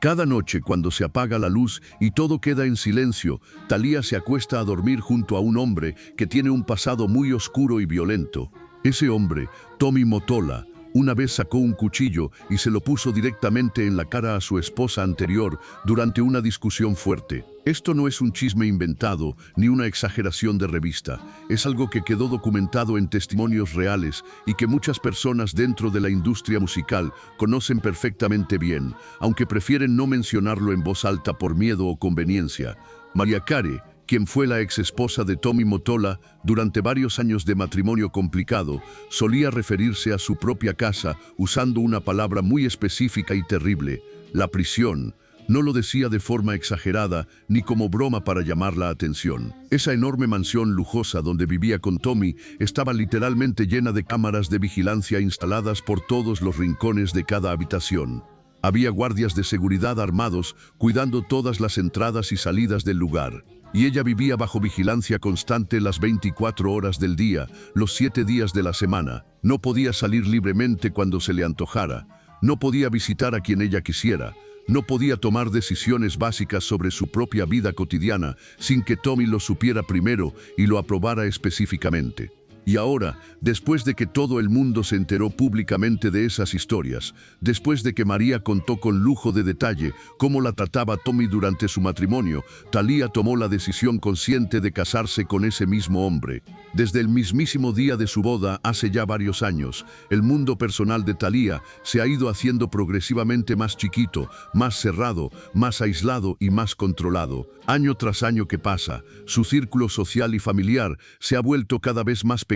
Cada noche, cuando se apaga la luz y todo queda en silencio, Thalía se acuesta a dormir junto a un hombre que tiene un pasado muy oscuro y violento. Ese hombre, Tommy Mottola, una vez sacó un cuchillo y se lo puso directamente en la cara a su esposa anterior durante una discusión fuerte. Esto no es un chisme inventado ni una exageración de revista. Es algo que quedó documentado en testimonios reales y que muchas personas dentro de la industria musical conocen perfectamente bien, aunque prefieren no mencionarlo en voz alta por miedo o conveniencia. Mariah Carey, quien fue la exesposa de Tommy Mottola durante varios años de matrimonio complicado, solía referirse a su propia casa usando una palabra muy específica y terrible: la prisión. No lo decía de forma exagerada ni como broma para llamar la atención. Esa enorme mansión lujosa donde vivía con Tommy estaba literalmente llena de cámaras de vigilancia instaladas por todos los rincones de cada habitación. Había guardias de seguridad armados cuidando todas las entradas y salidas del lugar. Y ella vivía bajo vigilancia constante las 24 horas del día, los 7 días de la semana. No podía salir libremente cuando se le antojara. No podía visitar a quien ella quisiera. No podía tomar decisiones básicas sobre su propia vida cotidiana sin que Tommy lo supiera primero y lo aprobara específicamente. Y ahora, después de que todo el mundo se enteró públicamente de esas historias, después de que María contó con lujo de detalle cómo la trataba Tommy durante su matrimonio, Thalía tomó la decisión consciente de casarse con ese mismo hombre. Desde el mismísimo día de su boda, hace ya varios años, el mundo personal de Thalía se ha ido haciendo progresivamente más chiquito, más cerrado, más aislado y más controlado. Año tras año que pasa, su círculo social y familiar se ha vuelto cada vez más pequeño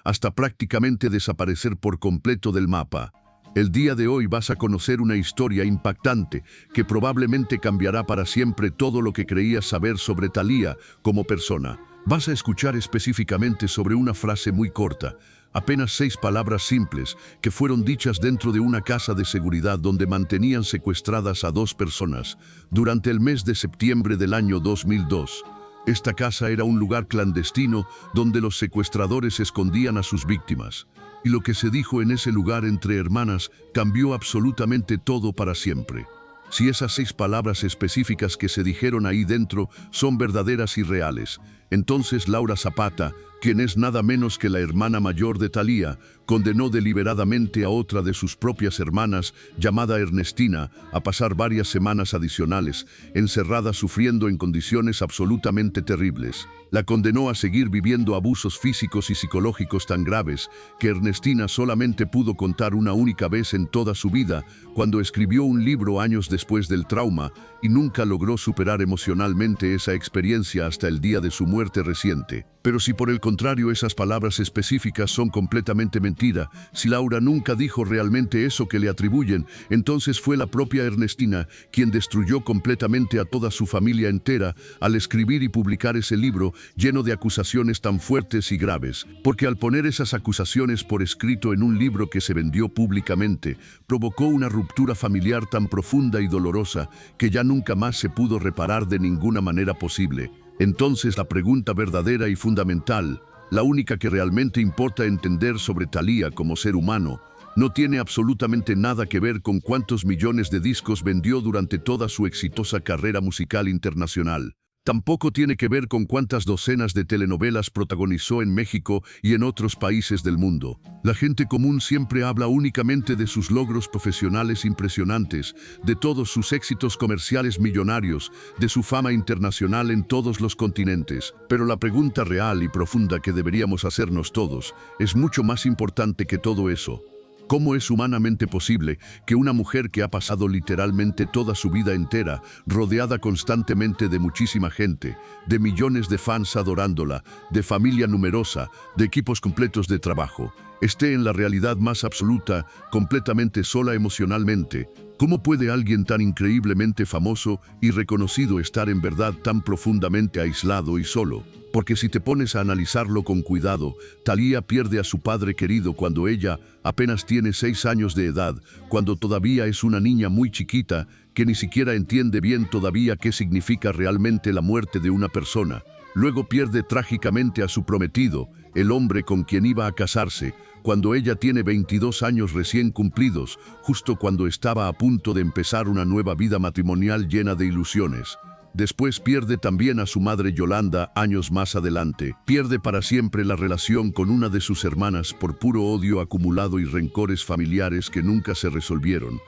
hasta prácticamente desaparecer por completo del mapa. El día de hoy vas a conocer una historia impactante que probablemente cambiará para siempre todo lo que creías saber sobre Thalía como persona. Vas a escuchar específicamente sobre una frase muy corta, apenas 6 palabras simples que fueron dichas dentro de una casa de seguridad donde mantenían secuestradas a 2 personas durante el mes de septiembre del año 2002. Esta casa era un lugar clandestino donde los secuestradores escondían a sus víctimas. Y lo que se dijo en ese lugar entre hermanas cambió absolutamente todo para siempre. Si esas 6 palabras específicas que se dijeron ahí dentro son verdaderas y reales, entonces Laura Zapata, quien es nada menos que la hermana mayor de Thalía, condenó deliberadamente a otra de sus propias hermanas, llamada Ernestina, a pasar varias semanas adicionales, encerrada sufriendo en condiciones absolutamente terribles. La condenó a seguir viviendo abusos físicos y psicológicos tan graves que Ernestina solamente pudo contar una única vez en toda su vida, cuando escribió un libro años después del trauma, y nunca logró superar emocionalmente esa experiencia hasta el día de su muerte reciente. Pero si por el contrario esas palabras específicas son completamente mentira, si Laura nunca dijo realmente eso que le atribuyen, entonces fue la propia Ernestina quien destruyó completamente a toda su familia entera al escribir y publicar ese libro lleno de acusaciones tan fuertes y graves. Porque al poner esas acusaciones por escrito en un libro que se vendió públicamente, provocó una ruptura familiar tan profunda y dolorosa que ya nunca más se pudo reparar de ninguna manera posible. Entonces la pregunta verdadera y fundamental, la única que realmente importa entender sobre Thalía como ser humano, no tiene absolutamente nada que ver con cuántos millones de discos vendió durante toda su exitosa carrera musical internacional. Tampoco tiene que ver con cuántas docenas de telenovelas protagonizó en México y en otros países del mundo. La gente común siempre habla únicamente de sus logros profesionales impresionantes, de todos sus éxitos comerciales millonarios, de su fama internacional en todos los continentes. Pero la pregunta real y profunda que deberíamos hacernos todos es mucho más importante que todo eso. ¿Cómo es humanamente posible que una mujer que ha pasado literalmente toda su vida entera, rodeada constantemente de muchísima gente, de millones de fans adorándola, de familia numerosa, de equipos completos de trabajo, esté en la realidad más absoluta, completamente sola emocionalmente? ¿Cómo puede alguien tan increíblemente famoso y reconocido estar en verdad tan profundamente aislado y solo? Porque si te pones a analizarlo con cuidado, Thalía pierde a su padre querido cuando ella apenas tiene 6 años de edad, cuando todavía es una niña muy chiquita que ni siquiera entiende bien todavía qué significa realmente la muerte de una persona. Luego pierde trágicamente a su prometido, el hombre con quien iba a casarse, cuando ella tiene 22 años recién cumplidos, justo cuando estaba a punto de empezar una nueva vida matrimonial llena de ilusiones. Después pierde también a su madre Yolanda años más adelante. Pierde para siempre la relación con una de sus hermanas por puro odio acumulado y rencores familiares que nunca se resolvieron,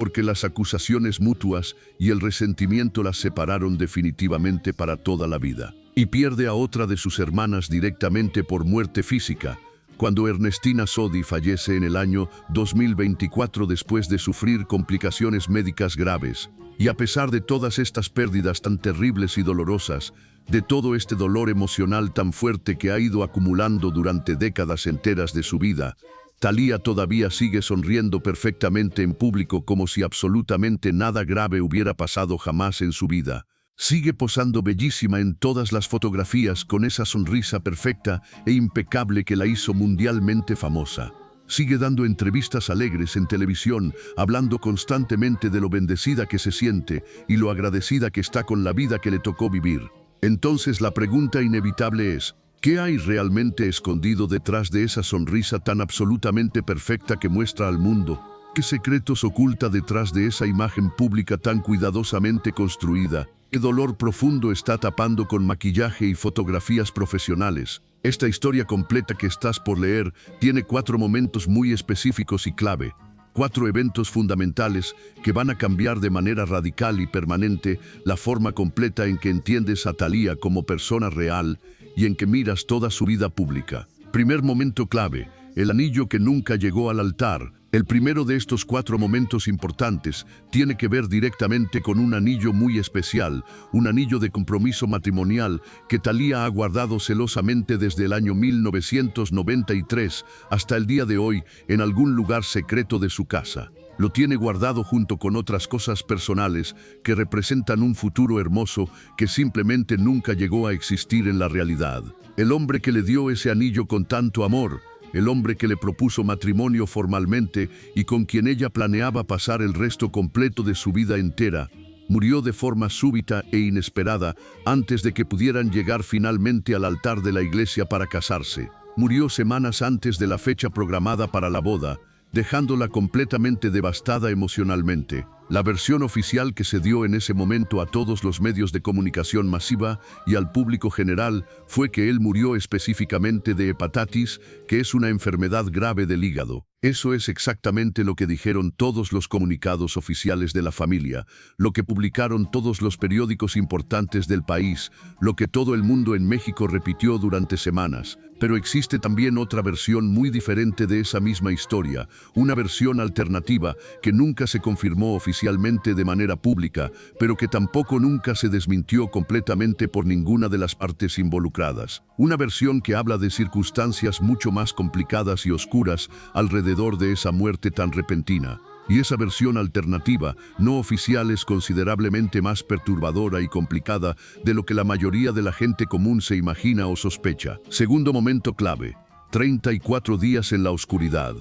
porque las acusaciones mutuas y el resentimiento las separaron definitivamente para toda la vida. Y pierde a otra de sus hermanas directamente por muerte física, cuando Ernestina Sodi fallece en el año 2024 después de sufrir complicaciones médicas graves. Y a pesar de todas estas pérdidas tan terribles y dolorosas, de todo este dolor emocional tan fuerte que ha ido acumulando durante décadas enteras de su vida, Thalía todavía sigue sonriendo perfectamente en público como si absolutamente nada grave hubiera pasado jamás en su vida. Sigue posando bellísima en todas las fotografías con esa sonrisa perfecta e impecable que la hizo mundialmente famosa. Sigue dando entrevistas alegres en televisión, hablando constantemente de lo bendecida que se siente y lo agradecida que está con la vida que le tocó vivir. Entonces la pregunta inevitable es, ¿qué hay realmente escondido detrás de esa sonrisa tan absolutamente perfecta que muestra al mundo? ¿Qué secretos oculta detrás de esa imagen pública tan cuidadosamente construida? ¿Qué dolor profundo está tapando con maquillaje y fotografías profesionales? Esta historia completa que estás por leer tiene 4 momentos muy específicos y clave. 4 eventos fundamentales que van a cambiar de manera radical y permanente la forma completa en que entiendes a Thalía como persona real y en que miras toda su vida pública. Primer momento clave, el anillo que nunca llegó al altar. El primero de estos 4 momentos importantes tiene que ver directamente con un anillo muy especial, un anillo de compromiso matrimonial que Thalía ha guardado celosamente desde el año 1993 hasta el día de hoy en algún lugar secreto de su casa. Lo tiene guardado junto con otras cosas personales que representan un futuro hermoso que simplemente nunca llegó a existir en la realidad. El hombre que le dio ese anillo con tanto amor, el hombre que le propuso matrimonio formalmente y con quien ella planeaba pasar el resto completo de su vida entera, murió de forma súbita e inesperada antes de que pudieran llegar finalmente al altar de la iglesia para casarse. Murió semanas antes de la fecha programada para la boda, dejándola completamente devastada emocionalmente. La versión oficial que se dio en ese momento a todos los medios de comunicación masiva y al público general fue que él murió específicamente de hepatitis, que es una enfermedad grave del hígado. Eso es exactamente lo que dijeron todos los comunicados oficiales de la familia, lo que publicaron todos los periódicos importantes del país, lo que todo el mundo en México repitió durante semanas. Pero existe también otra versión muy diferente de esa misma historia, una versión alternativa que nunca se confirmó oficialmente de manera pública, pero que tampoco nunca se desmintió completamente por ninguna de las partes involucradas. Una versión que habla de circunstancias mucho más complicadas y oscuras alrededor de esa muerte tan repentina. Y esa versión alternativa, no oficial, es considerablemente más perturbadora y complicada de lo que la mayoría de la gente común se imagina o sospecha. Segundo momento clave, 34 días en la oscuridad.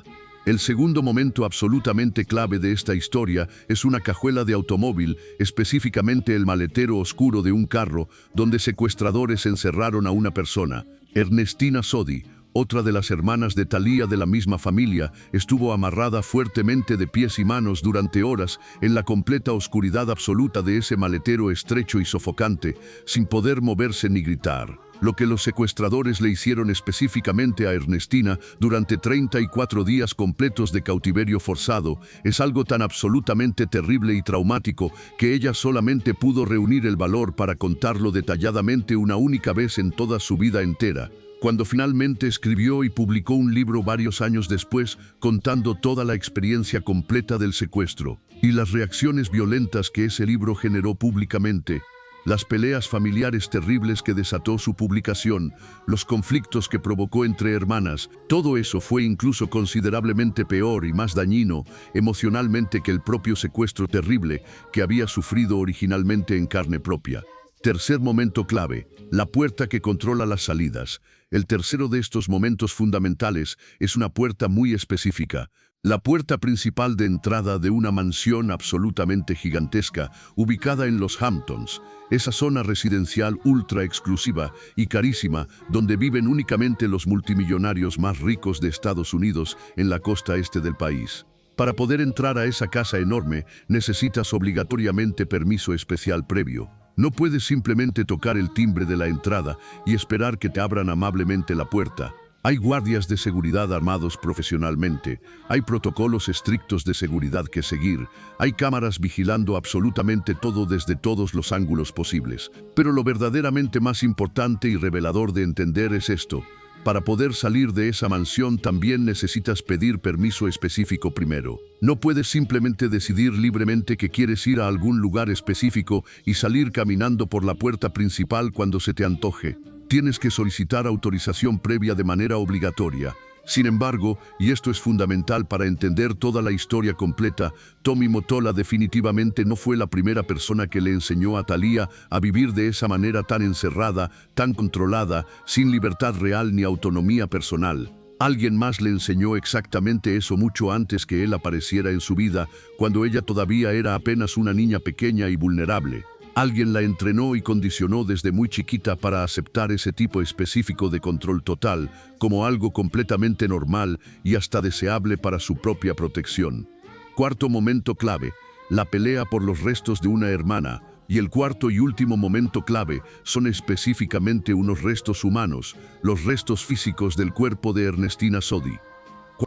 El segundo momento absolutamente clave de esta historia es una cajuela de automóvil, específicamente el maletero oscuro de un carro, donde secuestradores encerraron a una persona. Ernestina Sodi, otra de las hermanas de Thalía de la misma familia, estuvo amarrada fuertemente de pies y manos durante horas en la completa oscuridad absoluta de ese maletero estrecho y sofocante, sin poder moverse ni gritar. Lo que los secuestradores le hicieron específicamente a Ernestina durante 34 días completos de cautiverio forzado es algo tan absolutamente terrible y traumático que ella solamente pudo reunir el valor para contarlo detalladamente una única vez en toda su vida entera, cuando finalmente escribió y publicó un libro varios años después contando toda la experiencia completa del secuestro y las reacciones violentas que ese libro generó públicamente, las peleas familiares terribles que desató su publicación, los conflictos que provocó entre hermanas. Todo eso fue incluso considerablemente peor y más dañino emocionalmente que el propio secuestro terrible que había sufrido originalmente en carne propia. Tercer momento clave, la puerta que controla las salidas. El tercero de estos momentos fundamentales es una puerta muy específica, La puerta principal de entrada de una mansión absolutamente gigantesca ubicada en los Hamptons, esa zona residencial ultra exclusiva y carísima donde viven únicamente los multimillonarios más ricos de Estados Unidos en la costa este del país. Para poder entrar a esa casa enorme necesitas obligatoriamente permiso especial previo. No puedes simplemente tocar el timbre de la entrada y esperar que te abran amablemente la puerta. Hay guardias de seguridad armados profesionalmente, hay protocolos estrictos de seguridad que seguir, hay cámaras vigilando absolutamente todo desde todos los ángulos posibles. Pero lo verdaderamente más importante y revelador de entender es esto. Para poder salir de esa mansión también necesitas pedir permiso específico primero. No puedes simplemente decidir libremente que quieres ir a algún lugar específico y salir caminando por la puerta principal cuando se te antoje. Tienes que solicitar autorización previa de manera obligatoria. Sin embargo, y esto es fundamental para entender toda la historia completa, Tommy Mottola definitivamente no fue la primera persona que le enseñó a Thalía a vivir de esa manera tan encerrada, tan controlada, sin libertad real ni autonomía personal. Alguien más le enseñó exactamente eso mucho antes que él apareciera en su vida, cuando ella todavía era apenas una niña pequeña y vulnerable. Alguien la entrenó y condicionó desde muy chiquita para aceptar ese tipo específico de control total como algo completamente normal y hasta deseable para su propia protección. Cuarto momento clave, la pelea por los restos de una hermana. Y el cuarto y último momento clave son específicamente unos restos humanos, los restos físicos del cuerpo de Ernestina Sodi.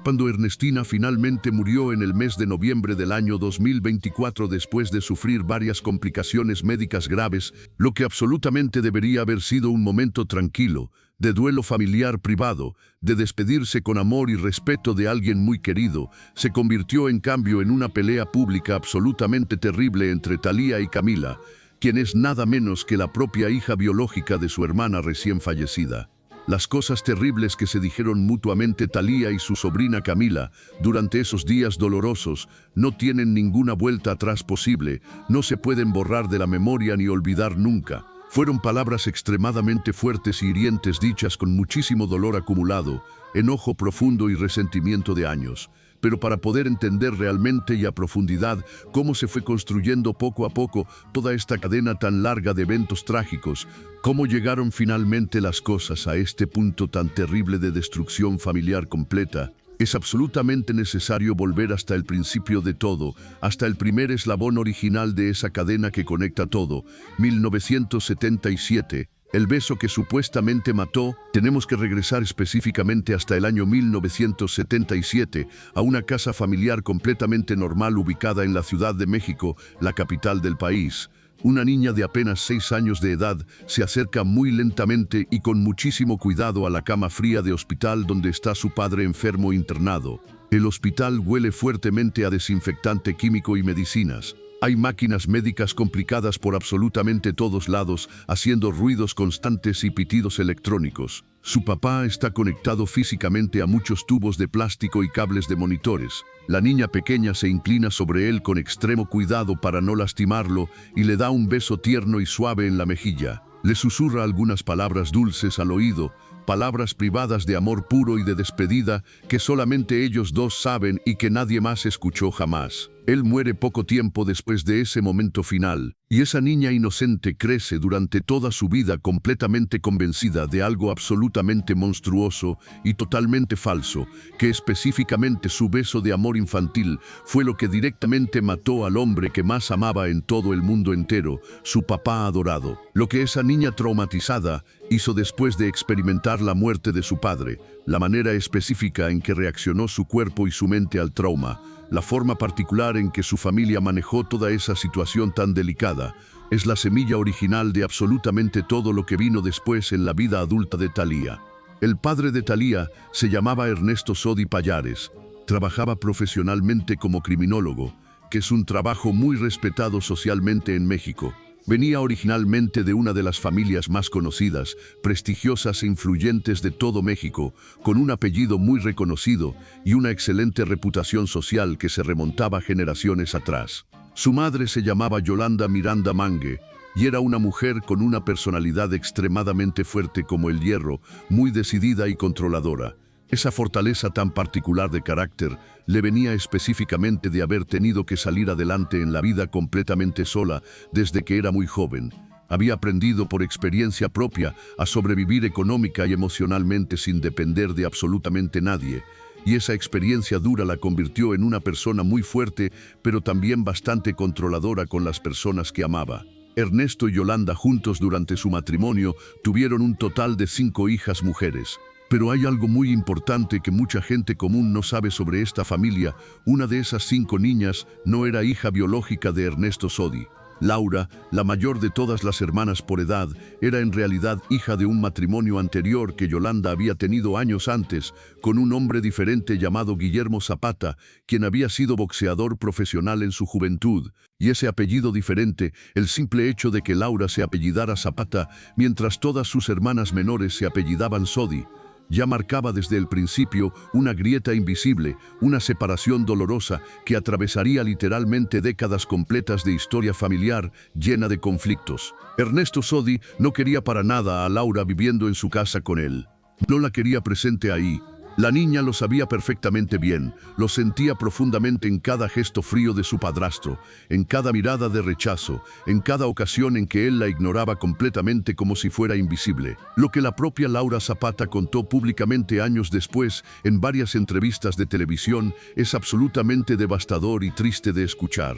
Cuando Ernestina finalmente murió en el mes de noviembre del año 2024 después de sufrir varias complicaciones médicas graves, lo que absolutamente debería haber sido un momento tranquilo, de duelo familiar privado, de despedirse con amor y respeto de alguien muy querido, se convirtió en cambio en una pelea pública absolutamente terrible entre Thalía y Camila, quien es nada menos que la propia hija biológica de su hermana recién fallecida. Las cosas terribles que se dijeron mutuamente Thalía y su sobrina Camila durante esos días dolorosos no tienen ninguna vuelta atrás posible, no se pueden borrar de la memoria ni olvidar nunca. Fueron palabras extremadamente fuertes y hirientes dichas con muchísimo dolor acumulado, enojo profundo y resentimiento de años. Pero para poder entender realmente y a profundidad cómo se fue construyendo poco a poco toda esta cadena tan larga de eventos trágicos, cómo llegaron finalmente las cosas a este punto tan terrible de destrucción familiar completa, es absolutamente necesario volver hasta el principio de todo, hasta el primer eslabón original de esa cadena que conecta todo, 1977. El beso que supuestamente mató, tenemos que regresar específicamente hasta el año 1977, a una casa familiar completamente normal ubicada en la Ciudad de México, la capital del país. Una niña de apenas 6 años de edad se acerca muy lentamente y con muchísimo cuidado a la cama fría de hospital donde está su padre enfermo internado. El hospital huele fuertemente a desinfectante químico y medicinas. Hay máquinas médicas complicadas por absolutamente todos lados, haciendo ruidos constantes y pitidos electrónicos. Su papá está conectado físicamente a muchos tubos de plástico y cables de monitores. La niña pequeña se inclina sobre él con extremo cuidado para no lastimarlo y le da un beso tierno y suave en la mejilla. Le susurra algunas palabras dulces al oído, palabras privadas de amor puro y de despedida que solamente ellos dos saben y que nadie más escuchó jamás. Él muere poco tiempo después de ese momento final, y esa niña inocente crece durante toda su vida completamente convencida de algo absolutamente monstruoso y totalmente falso, que específicamente su beso de amor infantil fue lo que directamente mató al hombre que más amaba en todo el mundo entero, su papá adorado. Lo que esa niña traumatizada hizo después de experimentar la muerte de su padre, la manera específica en que reaccionó su cuerpo y su mente al trauma, la forma particular en que su familia manejó toda esa situación tan delicada, es la semilla original de absolutamente todo lo que vino después en la vida adulta de Thalía. El padre de Thalía se llamaba Ernesto Sodi Pallares. Trabajaba profesionalmente como criminólogo, que es un trabajo muy respetado socialmente en México. Venía originalmente de una de las familias más conocidas, prestigiosas e influyentes de todo México, con un apellido muy reconocido y una excelente reputación social que se remontaba generaciones atrás. Su madre se llamaba Yolanda Miranda Mangue y era una mujer con una personalidad extremadamente fuerte como el hierro, muy decidida y controladora. Esa fortaleza tan particular de carácter le venía específicamente de haber tenido que salir adelante en la vida completamente sola desde que era muy joven. Había aprendido por experiencia propia a sobrevivir económica y emocionalmente sin depender de absolutamente nadie. Y esa experiencia dura la convirtió en una persona muy fuerte, pero también bastante controladora con las personas que amaba. Ernesto y Yolanda juntos durante su matrimonio tuvieron un total de 5 hijas mujeres. Pero hay algo muy importante que mucha gente común no sabe sobre esta familia. Una de esas 5 niñas no era hija biológica de Ernesto Sodi. Laura, la mayor de todas las hermanas por edad, era en realidad hija de un matrimonio anterior que Yolanda había tenido años antes, con un hombre diferente llamado Guillermo Zapata, quien había sido boxeador profesional en su juventud. Y ese apellido diferente, el simple hecho de que Laura se apellidara Zapata, mientras todas sus hermanas menores se apellidaban Sodi, ya marcaba desde el principio una grieta invisible, una separación dolorosa que atravesaría literalmente décadas completas de historia familiar llena de conflictos. Ernesto Sodi no quería para nada a Laura viviendo en su casa con él. No la quería presente ahí. La niña lo sabía perfectamente bien, lo sentía profundamente en cada gesto frío de su padrastro, en cada mirada de rechazo, en cada ocasión en que él la ignoraba completamente como si fuera invisible. Lo que la propia Laura Zapata contó públicamente años después en varias entrevistas de televisión es absolutamente devastador y triste de escuchar.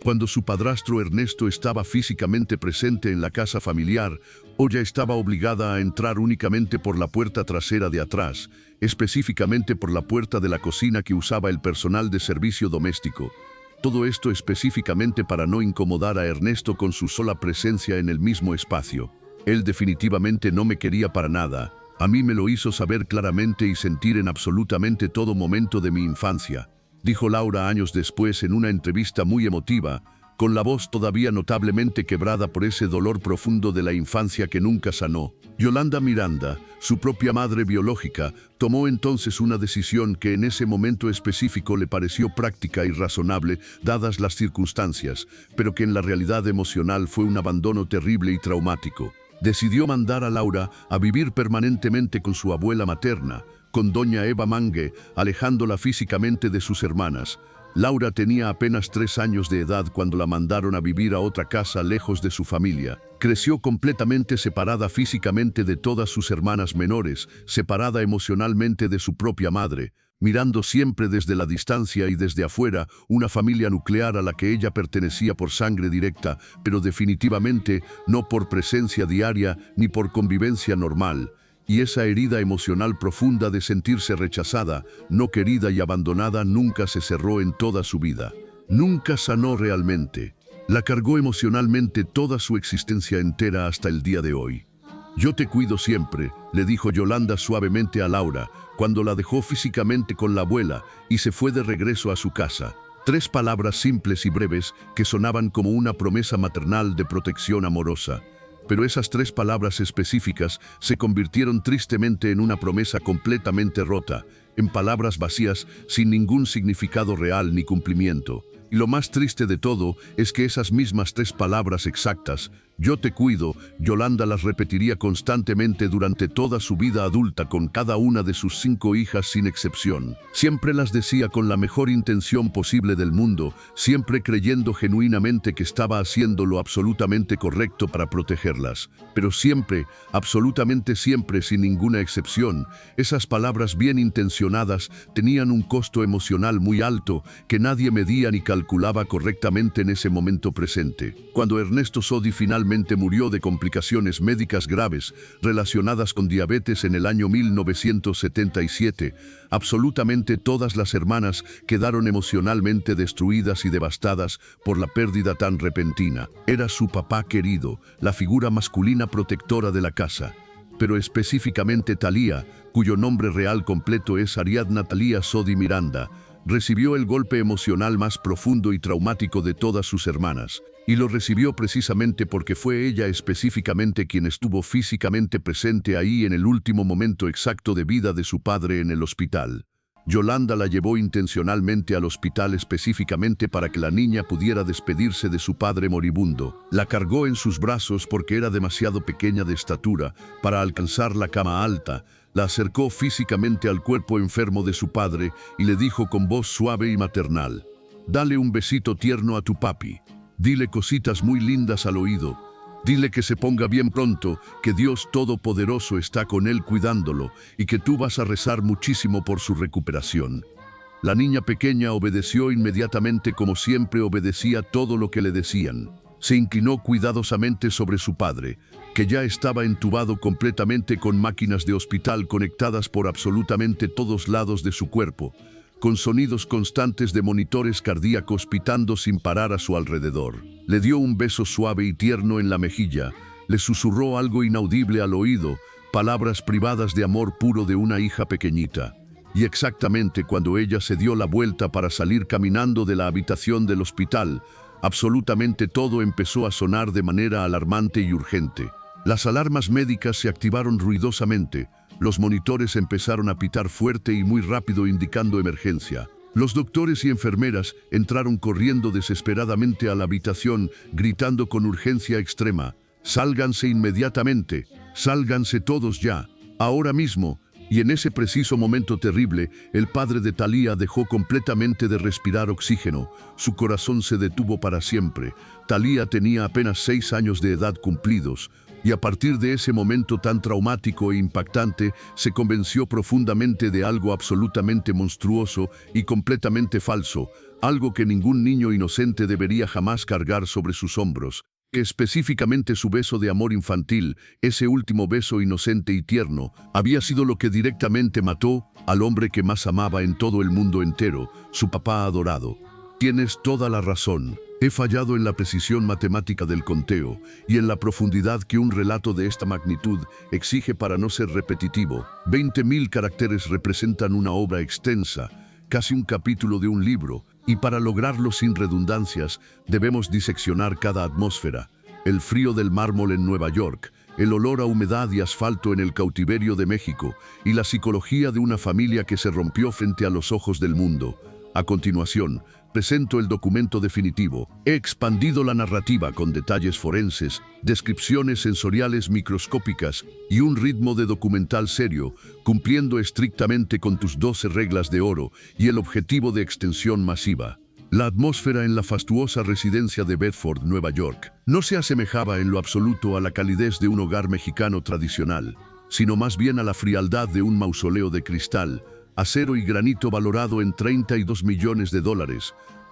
Cuando su padrastro Ernesto estaba físicamente presente en la casa familiar, ella estaba obligada a entrar únicamente por la puerta trasera de atrás, específicamente por la puerta de la cocina que usaba el personal de servicio doméstico. Todo esto específicamente para no incomodar a Ernesto con su sola presencia en el mismo espacio. Él definitivamente no me quería para nada. A mí me lo hizo saber claramente y sentir en absolutamente todo momento de mi infancia, dijo Laura años después en una entrevista muy emotiva, con la voz todavía notablemente quebrada por ese dolor profundo de la infancia que nunca sanó. Yolanda Miranda, su propia madre biológica, tomó entonces una decisión que en ese momento específico le pareció práctica y razonable, dadas las circunstancias, pero que en la realidad emocional fue un abandono terrible y traumático. Decidió mandar a Laura a vivir permanentemente con su abuela materna, con doña Eva Mangue, alejándola físicamente de sus hermanas. Laura tenía apenas 3 años de edad cuando la mandaron a vivir a otra casa lejos de su familia. Creció completamente separada físicamente de todas sus hermanas menores, separada emocionalmente de su propia madre, mirando siempre desde la distancia y desde afuera una familia nuclear a la que ella pertenecía por sangre directa, pero definitivamente no por presencia diaria ni por convivencia normal. Y esa herida emocional profunda de sentirse rechazada, no querida y abandonada nunca se cerró en toda su vida. Nunca sanó realmente. La cargó emocionalmente toda su existencia entera hasta el día de hoy. «Yo te cuido siempre», le dijo Yolanda suavemente a Laura, cuando la dejó físicamente con la abuela y se fue de regreso a su casa. 3 palabras simples y breves que sonaban como una promesa maternal de protección amorosa. Pero esas 3 palabras específicas se convirtieron tristemente en una promesa completamente rota, en palabras vacías sin ningún significado real ni cumplimiento. Y lo más triste de todo es que esas mismas 3 palabras exactas, «yo te cuido», Yolanda las repetiría constantemente durante toda su vida adulta con cada una de sus 5 hijas sin excepción. Siempre las decía con la mejor intención posible del mundo, siempre creyendo genuinamente que estaba haciendo lo absolutamente correcto para protegerlas. Pero siempre, absolutamente siempre, sin ninguna excepción, esas palabras bien intencionadas tenían un costo emocional muy alto que nadie medía ni calculaba correctamente en ese momento presente. Cuando Ernesto Sodi finalmente murió de complicaciones médicas graves relacionadas con diabetes en el año 1977, absolutamente todas las hermanas quedaron emocionalmente destruidas y devastadas por la pérdida tan repentina. Era su papá querido, la figura masculina protectora de la casa. Pero específicamente Thalía, cuyo nombre real completo es Ariadna Thalía Sodi Miranda, recibió el golpe emocional más profundo y traumático de todas sus hermanas. Y lo recibió precisamente porque fue ella específicamente quien estuvo físicamente presente ahí en el último momento exacto de vida de su padre en el hospital. Yolanda la llevó intencionalmente al hospital específicamente para que la niña pudiera despedirse de su padre moribundo. La cargó en sus brazos porque era demasiado pequeña de estatura para alcanzar la cama alta. La acercó físicamente al cuerpo enfermo de su padre y le dijo con voz suave y maternal: «Dale un besito tierno a tu papi. Dile cositas muy lindas al oído. Dile que se ponga bien pronto, que Dios Todopoderoso está con él cuidándolo y que tú vas a rezar muchísimo por su recuperación». La niña pequeña obedeció inmediatamente, como siempre obedecía todo lo que le decían. Se inclinó cuidadosamente sobre su padre, que ya estaba entubado completamente con máquinas de hospital conectadas por absolutamente todos lados de su cuerpo, con sonidos constantes de monitores cardíacos pitando sin parar a su alrededor. Le dio un beso suave y tierno en la mejilla, le susurró algo inaudible al oído, palabras privadas de amor puro de una hija pequeñita. Y exactamente cuando ella se dio la vuelta para salir caminando de la habitación del hospital, absolutamente todo empezó a sonar de manera alarmante y urgente. Las alarmas médicas se activaron ruidosamente. Los monitores empezaron a pitar fuerte y muy rápido, indicando emergencia. Los doctores y enfermeras entraron corriendo desesperadamente a la habitación, gritando con urgencia extrema: «Sálganse inmediatamente, sálganse todos ya, ahora mismo». Y en ese preciso momento terrible, el padre de Thalía dejó completamente de respirar oxígeno. Su corazón se detuvo para siempre. Thalía tenía apenas 6 años de edad cumplidos. Y a partir de ese momento tan traumático e impactante, se convenció profundamente de algo absolutamente monstruoso y completamente falso, algo que ningún niño inocente debería jamás cargar sobre sus hombros. Específicamente su beso de amor infantil, ese último beso inocente y tierno, había sido lo que directamente mató al hombre que más amaba en todo el mundo entero, su papá adorado. Tienes toda la razón. He fallado en la precisión matemática del conteo y en la profundidad que un relato de esta magnitud exige para no ser repetitivo. 20.000 caracteres representan una obra extensa, casi un capítulo de un libro, y para lograrlo sin redundancias debemos diseccionar cada atmósfera. El frío del mármol en Nueva York, el olor a humedad y asfalto en el cautiverio de México y la psicología de una familia que se rompió frente a los ojos del mundo. A continuación, presento el documento definitivo. He expandido la narrativa con detalles forenses, descripciones sensoriales microscópicas y un ritmo de documental serio, cumpliendo estrictamente con tus 12 reglas de oro y el objetivo de extensión masiva. La atmósfera en la fastuosa residencia de Bedford, Nueva York, no se asemejaba en lo absoluto a la calidez de un hogar mexicano tradicional, sino más bien a la frialdad de un mausoleo de cristal, acero y granito valorado en $32 millones,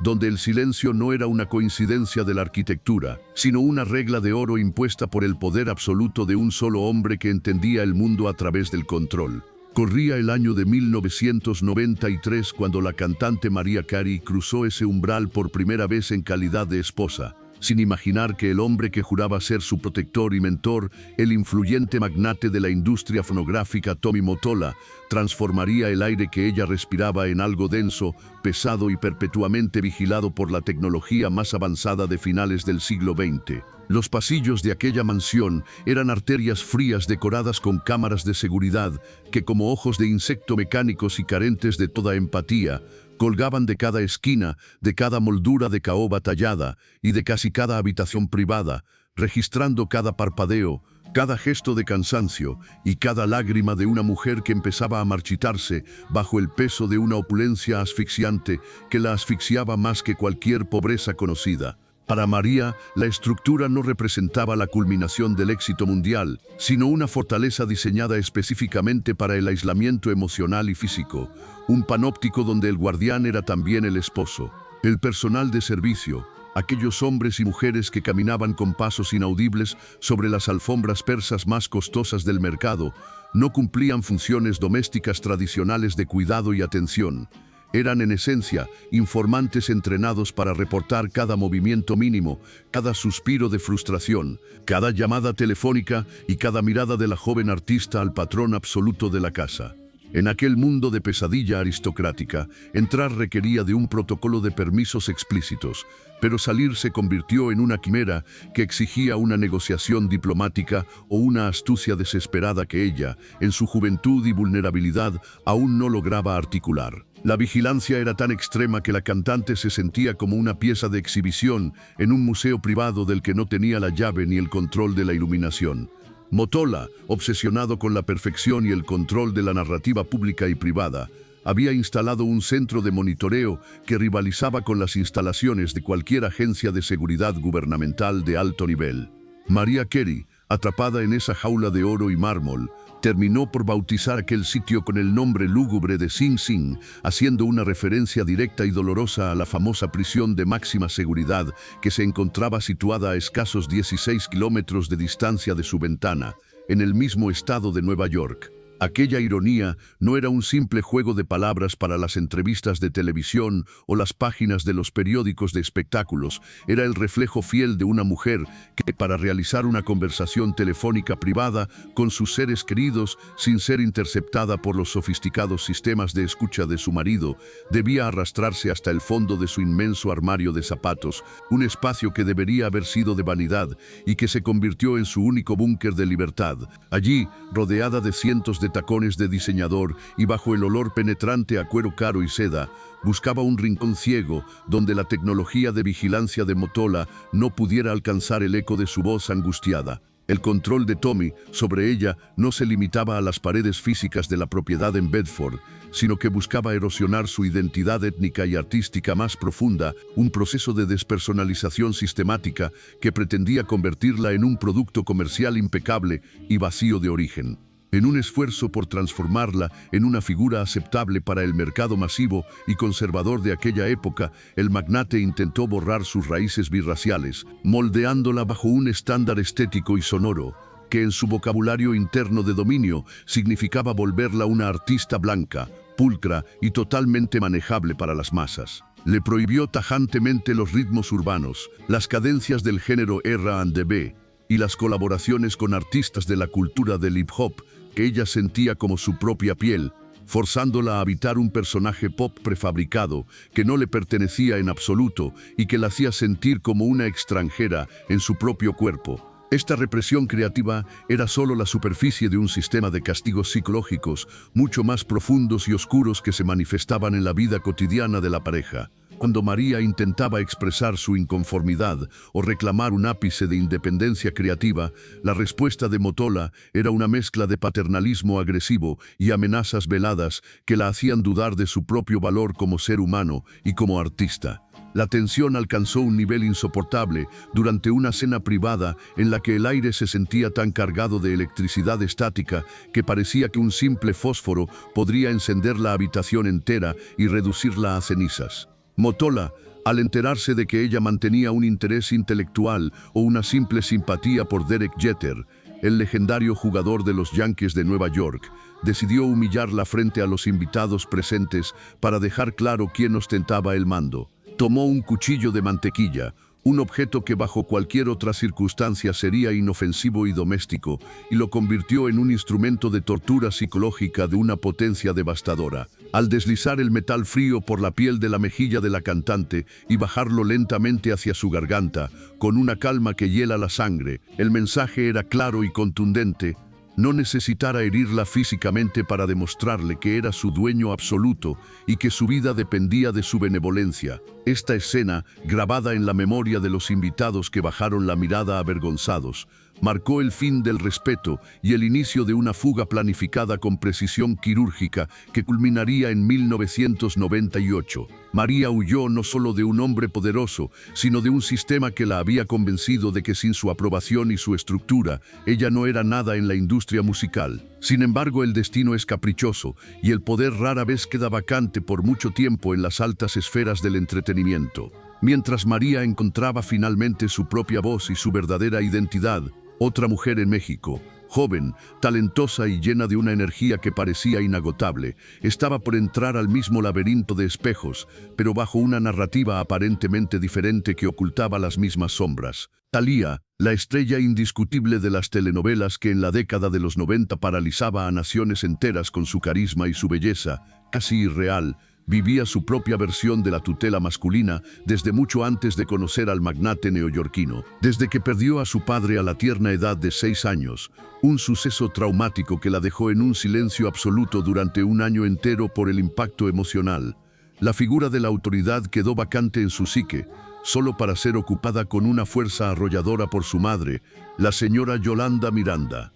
donde el silencio no era una coincidencia de la arquitectura, sino una regla de oro impuesta por el poder absoluto de un solo hombre que entendía el mundo a través del control. Corría el año de 1993 cuando la cantante Mariah Carey cruzó ese umbral por primera vez en calidad de esposa, sin imaginar que el hombre que juraba ser su protector y mentor, el influyente magnate de la industria fonográfica Tommy Mottola, transformaría el aire que ella respiraba en algo denso, pesado y perpetuamente vigilado por la tecnología más avanzada de finales del siglo XX. Los pasillos de aquella mansión eran arterias frías decoradas con cámaras de seguridad que, como ojos de insecto mecánicos y carentes de toda empatía, colgaban de cada esquina, de cada moldura de caoba tallada y de casi cada habitación privada, registrando cada parpadeo, cada gesto de cansancio y cada lágrima de una mujer que empezaba a marchitarse bajo el peso de una opulencia asfixiante que la asfixiaba más que cualquier pobreza conocida. Para María, la estructura no representaba la culminación del éxito mundial, sino una fortaleza diseñada específicamente para el aislamiento emocional y físico, un panóptico donde el guardián era también el esposo. El personal de servicio, aquellos hombres y mujeres que caminaban con pasos inaudibles sobre las alfombras persas más costosas del mercado, no cumplían funciones domésticas tradicionales de cuidado y atención. Eran en esencia informantes entrenados para reportar cada movimiento mínimo, cada suspiro de frustración, cada llamada telefónica y cada mirada de la joven artista al patrón absoluto de la casa. En aquel mundo de pesadilla aristocrática, entrar requería de un protocolo de permisos explícitos, pero salir se convirtió en una quimera que exigía una negociación diplomática o una astucia desesperada que ella, en su juventud y vulnerabilidad, aún no lograba articular. La vigilancia era tan extrema que la cantante se sentía como una pieza de exhibición en un museo privado del que no tenía la llave ni el control de la iluminación. Mottola, obsesionado con la perfección y el control de la narrativa pública y privada, había instalado un centro de monitoreo que rivalizaba con las instalaciones de cualquier agencia de seguridad gubernamental de alto nivel. Mariah Carey, atrapada en esa jaula de oro y mármol, terminó por bautizar aquel sitio con el nombre lúgubre de Sing Sing, haciendo una referencia directa y dolorosa a la famosa prisión de máxima seguridad que se encontraba situada a escasos 16 kilómetros de distancia de su ventana, en el mismo estado de Nueva York. Aquella ironía no era un simple juego de palabras para las entrevistas de televisión o las páginas de los periódicos de espectáculos, era el reflejo fiel de una mujer que, para realizar una conversación telefónica privada con sus seres queridos, sin ser interceptada por los sofisticados sistemas de escucha de su marido, debía arrastrarse hasta el fondo de su inmenso armario de zapatos, un espacio que debería haber sido de vanidad y que se convirtió en su único búnker de libertad. Allí, rodeada de cientos de tacones de diseñador y bajo el olor penetrante a cuero caro y seda, buscaba un rincón ciego donde la tecnología de vigilancia de Mottola no pudiera alcanzar el eco de su voz angustiada. El control de Tommy sobre ella no se limitaba a las paredes físicas de la propiedad en Bedford, sino que buscaba erosionar su identidad étnica y artística más profunda, un proceso de despersonalización sistemática que pretendía convertirla en un producto comercial impecable y vacío de origen. En un esfuerzo por transformarla en una figura aceptable para el mercado masivo y conservador de aquella época, el magnate intentó borrar sus raíces birraciales, moldeándola bajo un estándar estético y sonoro, que en su vocabulario interno de dominio significaba volverla una artista blanca, pulcra y totalmente manejable para las masas. Le prohibió tajantemente los ritmos urbanos, las cadencias del género R&B y las colaboraciones con artistas de la cultura del hip hop, que ella sentía como su propia piel, forzándola a habitar un personaje pop prefabricado que no le pertenecía en absoluto y que la hacía sentir como una extranjera en su propio cuerpo. Esta represión creativa era solo la superficie de un sistema de castigos psicológicos mucho más profundos y oscuros que se manifestaban en la vida cotidiana de la pareja. Cuando María intentaba expresar su inconformidad o reclamar un ápice de independencia creativa, la respuesta de Mottola era una mezcla de paternalismo agresivo y amenazas veladas que la hacían dudar de su propio valor como ser humano y como artista. La tensión alcanzó un nivel insoportable durante una cena privada en la que el aire se sentía tan cargado de electricidad estática que parecía que un simple fósforo podría encender la habitación entera y reducirla a cenizas. Mottola, al enterarse de que ella mantenía un interés intelectual o una simple simpatía por Derek Jeter, el legendario jugador de los Yankees de Nueva York, decidió humillarla frente a los invitados presentes para dejar claro quién ostentaba el mando. Tomó un cuchillo de mantequilla, un objeto que bajo cualquier otra circunstancia sería inofensivo y doméstico, y lo convirtió en un instrumento de tortura psicológica de una potencia devastadora. Al deslizar el metal frío por la piel de la mejilla de la cantante y bajarlo lentamente hacia su garganta, con una calma que hiela la sangre, el mensaje era claro y contundente: no necesitara herirla físicamente para demostrarle que era su dueño absoluto y que su vida dependía de su benevolencia. Esta escena, grabada en la memoria de los invitados que bajaron la mirada avergonzados, marcó el fin del respeto y el inicio de una fuga planificada con precisión quirúrgica que culminaría en 1998. María huyó no solo de un hombre poderoso, sino de un sistema que la había convencido de que sin su aprobación y su estructura, ella no era nada en la industria musical. Sin embargo, el destino es caprichoso y el poder rara vez queda vacante por mucho tiempo en las altas esferas del entretenimiento. Mientras María encontraba finalmente su propia voz y su verdadera identidad, Otra mujer en México, joven, talentosa y llena de una energía que parecía inagotable, estaba por entrar al mismo laberinto de espejos, pero bajo una narrativa aparentemente diferente que ocultaba las mismas sombras. Thalía, la estrella indiscutible de las telenovelas que en la década de los 90 paralizaba a naciones enteras con su carisma y su belleza, casi irreal, vivía su propia versión de la tutela masculina desde mucho antes de conocer al magnate neoyorquino. Desde que perdió a su padre a la tierna edad de 6 años, un suceso traumático que la dejó en un silencio absoluto durante un año entero por el impacto emocional. La figura de la autoridad quedó vacante en su psique, solo para ser ocupada con una fuerza arrolladora por su madre, la señora Yolanda Miranda.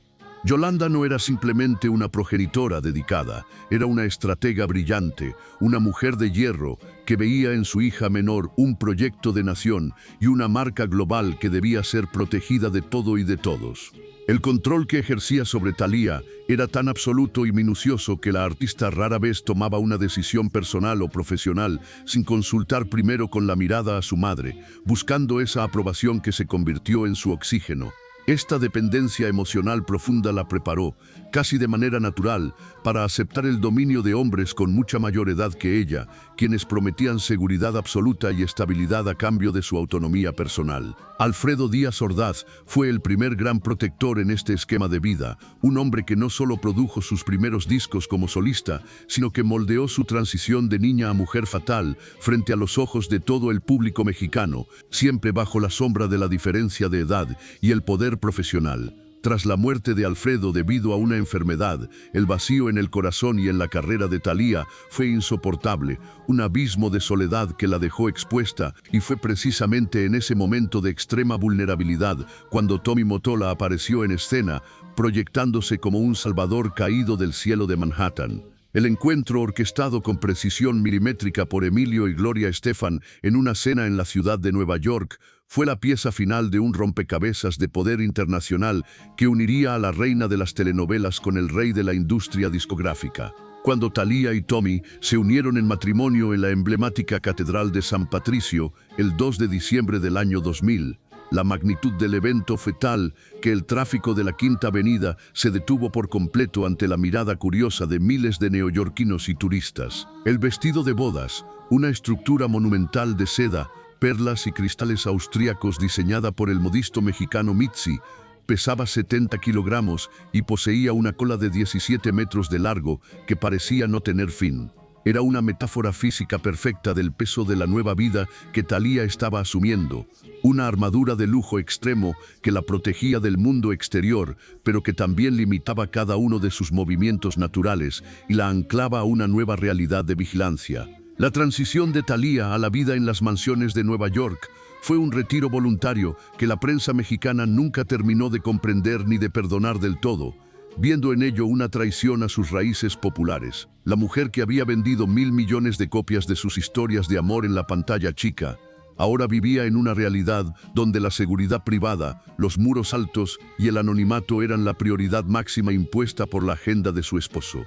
Yolanda no era simplemente una progenitora dedicada, era una estratega brillante, una mujer de hierro que veía en su hija menor un proyecto de nación y una marca global que debía ser protegida de todo y de todos. El control que ejercía sobre Thalía era tan absoluto y minucioso que la artista rara vez tomaba una decisión personal o profesional sin consultar primero con la mirada a su madre, buscando esa aprobación que se convirtió en su oxígeno. Esta dependencia emocional profunda la preparó, casi de manera natural, para aceptar el dominio de hombres con mucha mayor edad que ella, quienes prometían seguridad absoluta y estabilidad a cambio de su autonomía personal. Alfredo Díaz Ordaz fue el primer gran protector en este esquema de vida, un hombre que no solo produjo sus primeros discos como solista, sino que moldeó su transición de niña a mujer fatal frente a los ojos de todo el público mexicano, siempre bajo la sombra de la diferencia de edad y el poder profesional. Tras la muerte de Alfredo debido a una enfermedad, el vacío en el corazón y en la carrera de Thalía fue insoportable, un abismo de soledad que la dejó expuesta, y fue precisamente en ese momento de extrema vulnerabilidad cuando Tommy Mottola apareció en escena, proyectándose como un salvador caído del cielo de Manhattan. El encuentro, orquestado con precisión milimétrica por Emilio y Gloria Estefan en una cena en la ciudad de Nueva York, fue la pieza final de un rompecabezas de poder internacional que uniría a la reina de las telenovelas con el rey de la industria discográfica. Cuando Thalía y Tommy se unieron en matrimonio en la emblemática Catedral de San Patricio el 2 de diciembre del año 2000, la magnitud del evento fue tal que el tráfico de la Quinta Avenida se detuvo por completo ante la mirada curiosa de miles de neoyorquinos y turistas. El vestido de bodas, una estructura monumental de seda, perlas y cristales austríacos diseñada por el modisto mexicano Mitzi, pesaba 70 kilogramos y poseía una cola de 17 metros de largo que parecía no tener fin. Era una metáfora física perfecta del peso de la nueva vida que Thalía estaba asumiendo, una armadura de lujo extremo que la protegía del mundo exterior, pero que también limitaba cada uno de sus movimientos naturales y la anclaba a una nueva realidad de vigilancia. La transición de Thalía a la vida en las mansiones de Nueva York fue un retiro voluntario que la prensa mexicana nunca terminó de comprender ni de perdonar del todo, viendo en ello una traición a sus raíces populares. La mujer que había vendido 1.000 millones de copias de sus historias de amor en la pantalla chica, ahora vivía en una realidad donde la seguridad privada, los muros altos y el anonimato eran la prioridad máxima impuesta por la agenda de su esposo.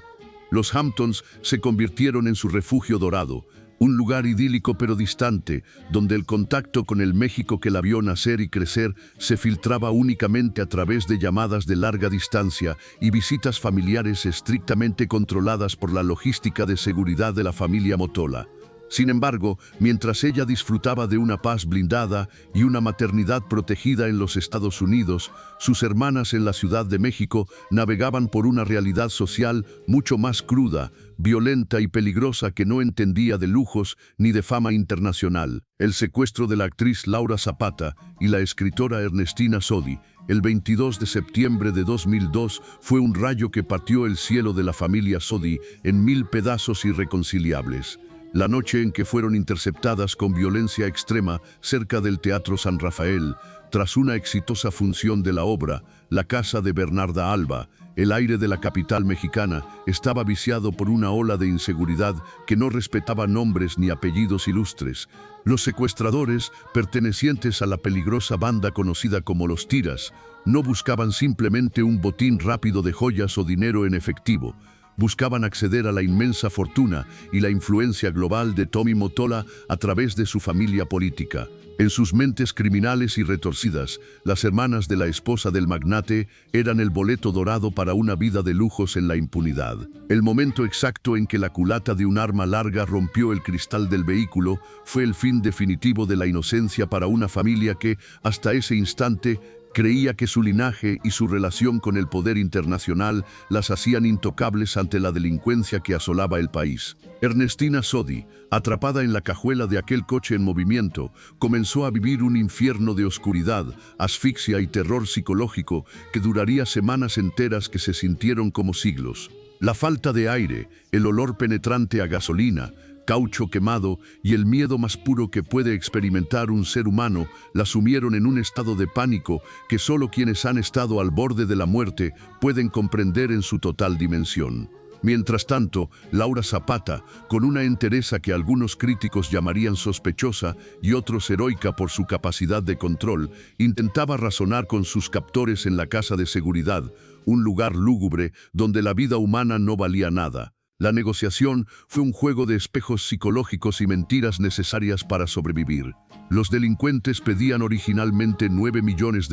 Los Hamptons se convirtieron en su refugio dorado, un lugar idílico pero distante, donde el contacto con el México que la vio nacer y crecer se filtraba únicamente a través de llamadas de larga distancia y visitas familiares estrictamente controladas por la logística de seguridad de la familia Mottola. Sin embargo, mientras ella disfrutaba de una paz blindada y una maternidad protegida en los Estados Unidos, sus hermanas en la Ciudad de México navegaban por una realidad social mucho más cruda, violenta y peligrosa que no entendía de lujos ni de fama internacional. El secuestro de la actriz Laura Zapata y la escritora Ernestina Sodi, el 22 de septiembre de 2002, fue un rayo que partió el cielo de la familia Sodi en 1000 pedazos irreconciliables. La noche en que fueron interceptadas con violencia extrema cerca del Teatro San Rafael, tras una exitosa función de la obra, La casa de Bernarda Alba, el aire de la capital mexicana estaba viciado por una ola de inseguridad que no respetaba nombres ni apellidos ilustres. Los secuestradores, pertenecientes a la peligrosa banda conocida como Los Tiras, no buscaban simplemente un botín rápido de joyas o dinero en efectivo. buscaban acceder a la inmensa fortuna y la influencia global de Tommy Mottola a través de su familia política. En sus mentes criminales y retorcidas, las hermanas de la esposa del magnate eran el boleto dorado para una vida de lujos en la impunidad. El momento exacto en que la culata de un arma larga rompió el cristal del vehículo fue el fin definitivo de la inocencia para una familia que, hasta ese instante, creía que su linaje y su relación con el poder internacional las hacían intocables ante la delincuencia que asolaba el país. Ernestina Sodi, atrapada en la cajuela de aquel coche en movimiento, comenzó a vivir un infierno de oscuridad, asfixia y terror psicológico que duraría semanas enteras que se sintieron como siglos. La falta de aire, el olor penetrante a gasolina, caucho quemado y el miedo más puro que puede experimentar un ser humano la sumieron en un estado de pánico que solo quienes han estado al borde de la muerte pueden comprender en su total dimensión. Mientras tanto, Laura Zapata, con una entereza que algunos críticos llamarían sospechosa y otros heroica por su capacidad de control, intentaba razonar con sus captores en la casa de seguridad, un lugar lúgubre donde la vida humana no valía nada. La negociación fue un juego de espejos psicológicos y mentiras necesarias para sobrevivir. Los delincuentes pedían originalmente $9 millones,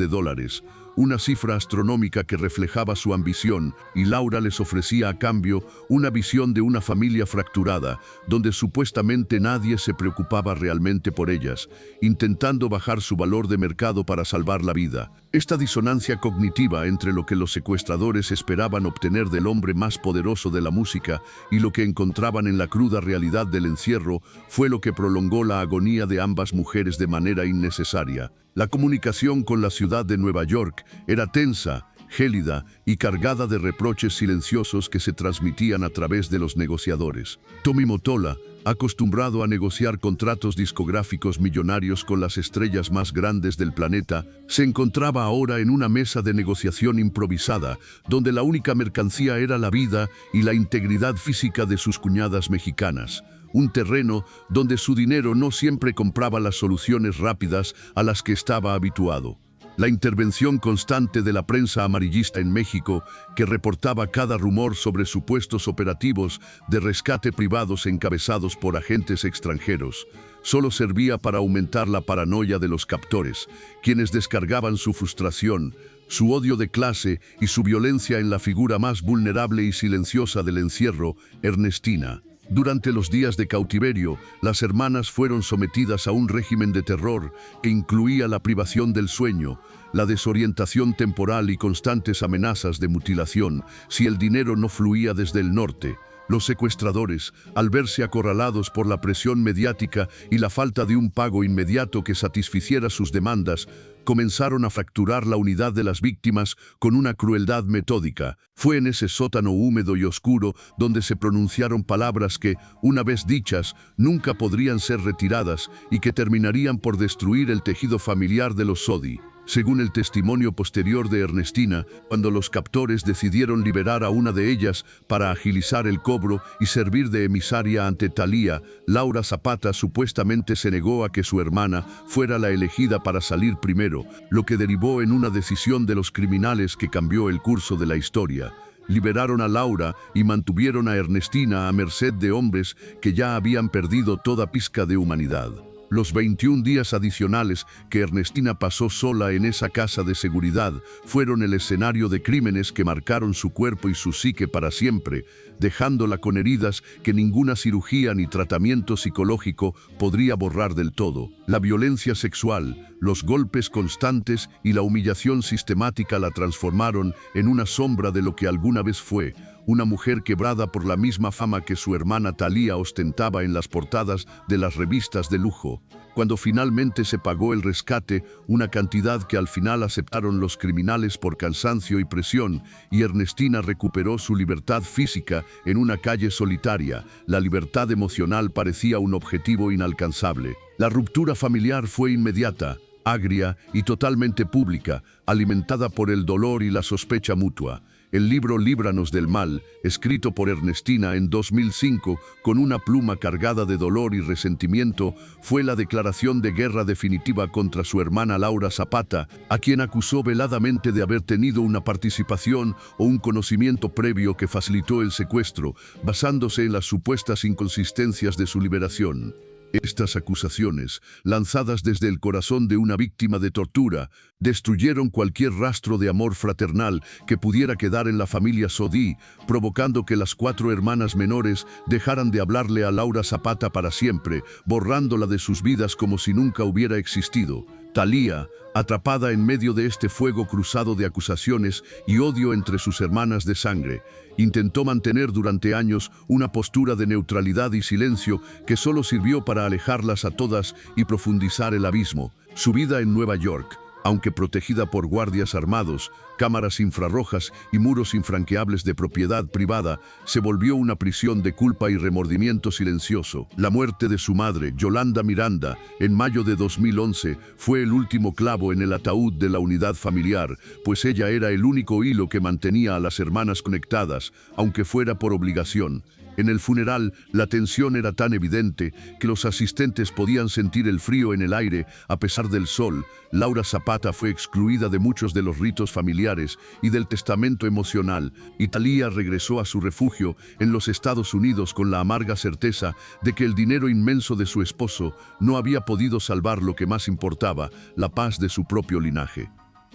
una cifra astronómica que reflejaba su ambición, y Laura les ofrecía a cambio una visión de una familia fracturada, donde supuestamente nadie se preocupaba realmente por ellas, intentando bajar su valor de mercado para salvar la vida. Esta disonancia cognitiva entre lo que los secuestradores esperaban obtener del hombre más poderoso de la música y lo que encontraban en la cruda realidad del encierro fue lo que prolongó la agonía de ambas mujeres de manera innecesaria. La comunicación con la ciudad de Nueva York era tensa, gélida y cargada de reproches silenciosos que se transmitían a través de los negociadores. Tommy Mottola, acostumbrado a negociar contratos discográficos millonarios con las estrellas más grandes del planeta, se encontraba ahora en una mesa de negociación improvisada, donde la única mercancía era la vida y la integridad física de sus cuñadas mexicanas. Un terreno donde su dinero no siempre compraba las soluciones rápidas a las que estaba habituado. La intervención constante de la prensa amarillista en México, que reportaba cada rumor sobre supuestos operativos de rescate privados encabezados por agentes extranjeros, solo servía para aumentar la paranoia de los captores, quienes descargaban su frustración, su odio de clase y su violencia en la figura más vulnerable y silenciosa del encierro, Ernestina. Durante los días de cautiverio, las hermanas fueron sometidas a un régimen de terror que incluía la privación del sueño, la desorientación temporal y constantes amenazas de mutilación si el dinero no fluía desde el norte. Los secuestradores, al verse acorralados por la presión mediática y la falta de un pago inmediato que satisficiera sus demandas, comenzaron a fracturar la unidad de las víctimas con una crueldad metódica. Fue en ese sótano húmedo y oscuro donde se pronunciaron palabras que, una vez dichas, nunca podrían ser retiradas y que terminarían por destruir el tejido familiar de los Sodi. Según el testimonio posterior de Ernestina, cuando los captores decidieron liberar a una de ellas para agilizar el cobro y servir de emisaria ante Thalía, Laura Zapata supuestamente se negó a que su hermana fuera la elegida para salir primero, lo que derivó en una decisión de los criminales que cambió el curso de la historia. Liberaron a Laura y mantuvieron a Ernestina a merced de hombres que ya habían perdido toda pizca de humanidad. Los 21 días adicionales que Ernestina pasó sola en esa casa de seguridad fueron el escenario de crímenes que marcaron su cuerpo y su psique para siempre, dejándola con heridas que ninguna cirugía ni tratamiento psicológico podría borrar del todo. La violencia sexual, los golpes constantes y la humillación sistemática la transformaron en una sombra de lo que alguna vez fue, una mujer quebrada por la misma fama que su hermana Thalía ostentaba en las portadas de las revistas de lujo. Cuando finalmente se pagó el rescate, una cantidad que al final aceptaron los criminales por cansancio y presión, y Ernestina recuperó su libertad física en una calle solitaria, la libertad emocional parecía un objetivo inalcanzable. La ruptura familiar fue inmediata. agria y totalmente pública, alimentada por el dolor y la sospecha mutua. El libro Líbranos del mal, escrito por Ernestina en 2005 con una pluma cargada de dolor y resentimiento, fue la declaración de guerra definitiva contra su hermana Laura Zapata, a quien acusó veladamente de haber tenido una participación o un conocimiento previo que facilitó el secuestro, basándose en las supuestas inconsistencias de su liberación. Estas acusaciones, lanzadas desde el corazón de una víctima de tortura, destruyeron cualquier rastro de amor fraternal que pudiera quedar en la familia Sodi, provocando que las 4 hermanas menores dejaran de hablarle a Laura Zapata para siempre, borrándola de sus vidas como si nunca hubiera existido. Thalía, atrapada en medio de este fuego cruzado de acusaciones y odio entre sus hermanas de sangre, intentó mantener durante años una postura de neutralidad y silencio que solo sirvió para alejarlas a todas y profundizar el abismo. Su vida en Nueva York, aunque protegida por guardias armados, cámaras infrarrojas y muros infranqueables de propiedad privada, se volvió una prisión de culpa y remordimiento silencioso. La muerte de su madre, Yolanda Miranda, en mayo de 2011, fue el último clavo en el ataúd de la unidad familiar, pues ella era el único hilo que mantenía a las hermanas conectadas, aunque fuera por obligación. En el funeral, la tensión era tan evidente que los asistentes podían sentir el frío en el aire a pesar del sol. Laura Zapata fue excluida de muchos de los ritos familiares y del testamento emocional, y Thalía regresó a su refugio en los Estados Unidos con la amarga certeza de que el dinero inmenso de su esposo no había podido salvar lo que más importaba, la paz de su propio linaje.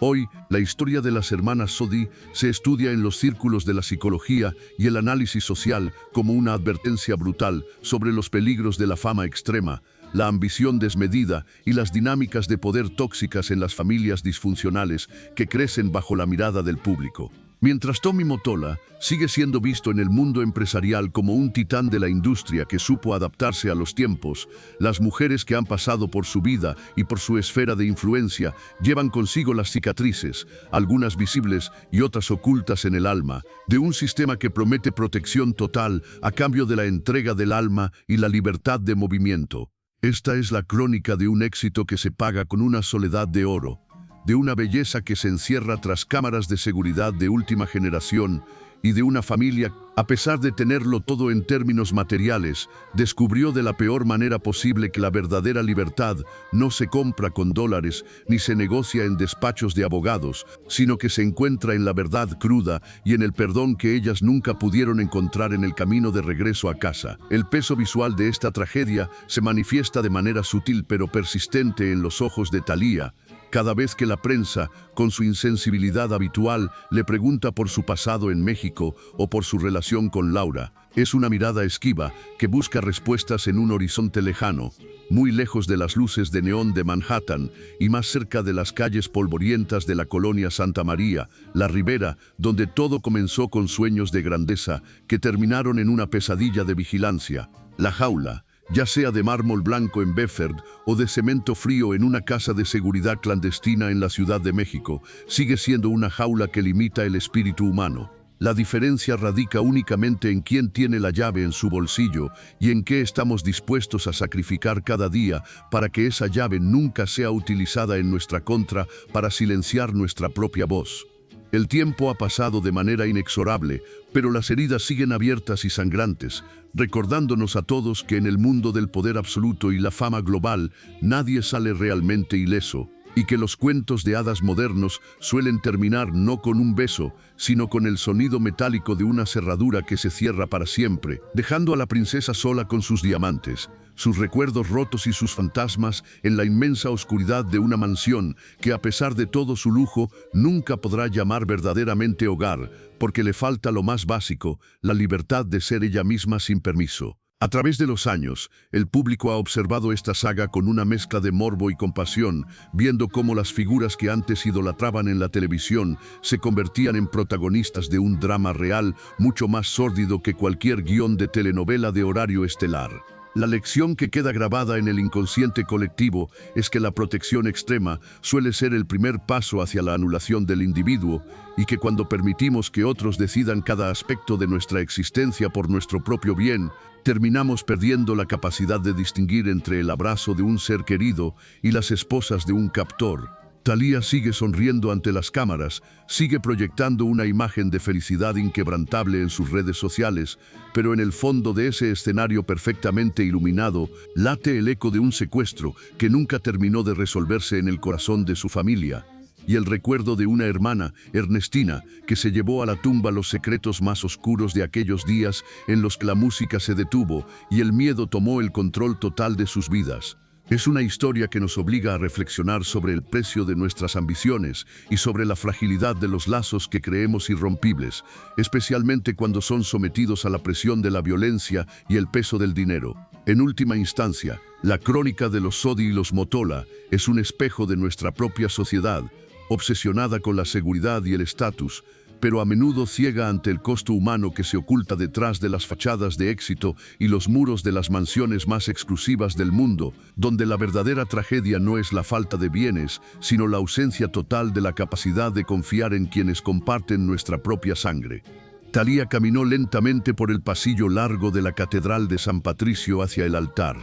Hoy, la historia de las hermanas Sodi se estudia en los círculos de la psicología y el análisis social como una advertencia brutal sobre los peligros de la fama extrema, la ambición desmedida y las dinámicas de poder tóxicas en las familias disfuncionales que crecen bajo la mirada del público. Mientras Tommy Mottola sigue siendo visto en el mundo empresarial como un titán de la industria que supo adaptarse a los tiempos, las mujeres que han pasado por su vida y por su esfera de influencia llevan consigo las cicatrices, algunas visibles y otras ocultas en el alma, de un sistema que promete protección total a cambio de la entrega del alma y la libertad de movimiento. Esta es la crónica de un éxito que se paga con una soledad de oro, de una belleza que se encierra tras cámaras de seguridad de última generación y de una familia, a pesar de tenerlo todo en términos materiales, descubrió de la peor manera posible que la verdadera libertad no se compra con dólares ni se negocia en despachos de abogados, sino que se encuentra en la verdad cruda y en el perdón que ellas nunca pudieron encontrar en el camino de regreso a casa. El peso visual de esta tragedia se manifiesta de manera sutil pero persistente en los ojos de Thalía, cada vez que la prensa, con su insensibilidad habitual, le pregunta por su pasado en México o por su relación con Laura. Es una mirada esquiva que busca respuestas en un horizonte lejano, muy lejos de las luces de neón de Manhattan y más cerca de las calles polvorientas de la colonia Santa María, la Ribera, donde todo comenzó con sueños de grandeza que terminaron en una pesadilla de vigilancia. La jaula, ya sea de mármol blanco en Bedford o de cemento frío en una casa de seguridad clandestina en la Ciudad de México, sigue siendo una jaula que limita el espíritu humano. La diferencia radica únicamente en quién tiene la llave en su bolsillo y en qué estamos dispuestos a sacrificar cada día para que esa llave nunca sea utilizada en nuestra contra para silenciar nuestra propia voz. El tiempo ha pasado de manera inexorable, pero las heridas siguen abiertas y sangrantes, recordándonos a todos que en el mundo del poder absoluto y la fama global nadie sale realmente ileso, y que los cuentos de hadas modernos suelen terminar no con un beso, sino con el sonido metálico de una cerradura que se cierra para siempre, dejando a la princesa sola con sus diamantes, sus recuerdos rotos y sus fantasmas en la inmensa oscuridad de una mansión que, a pesar de todo su lujo, nunca podrá llamar verdaderamente hogar, porque le falta lo más básico, la libertad de ser ella misma sin permiso. A través de los años, el público ha observado esta saga con una mezcla de morbo y compasión, viendo cómo las figuras que antes idolatraban en la televisión se convertían en protagonistas de un drama real mucho más sórdido que cualquier guión de telenovela de horario estelar. La lección que queda grabada en el inconsciente colectivo es que la protección extrema suele ser el primer paso hacia la anulación del individuo y que cuando permitimos que otros decidan cada aspecto de nuestra existencia por nuestro propio bien, terminamos perdiendo la capacidad de distinguir entre el abrazo de un ser querido y las esposas de un captor. Thalía sigue sonriendo ante las cámaras, sigue proyectando una imagen de felicidad inquebrantable en sus redes sociales, pero en el fondo de ese escenario perfectamente iluminado late el eco de un secuestro que nunca terminó de resolverse en el corazón de su familia, y el recuerdo de una hermana, Ernestina, que se llevó a la tumba los secretos más oscuros de aquellos días en los que la música se detuvo y el miedo tomó el control total de sus vidas. Es una historia que nos obliga a reflexionar sobre el precio de nuestras ambiciones y sobre la fragilidad de los lazos que creemos irrompibles, especialmente cuando son sometidos a la presión de la violencia y el peso del dinero. En última instancia, la crónica de los Sodi y los Motola es un espejo de nuestra propia sociedad, obsesionada con la seguridad y el estatus, pero a menudo ciega ante el costo humano que se oculta detrás de las fachadas de éxito y los muros de las mansiones más exclusivas del mundo, donde la verdadera tragedia no es la falta de bienes, sino la ausencia total de la capacidad de confiar en quienes comparten nuestra propia sangre. Thalía caminó lentamente por el pasillo largo de la Catedral de San Patricio hacia el altar,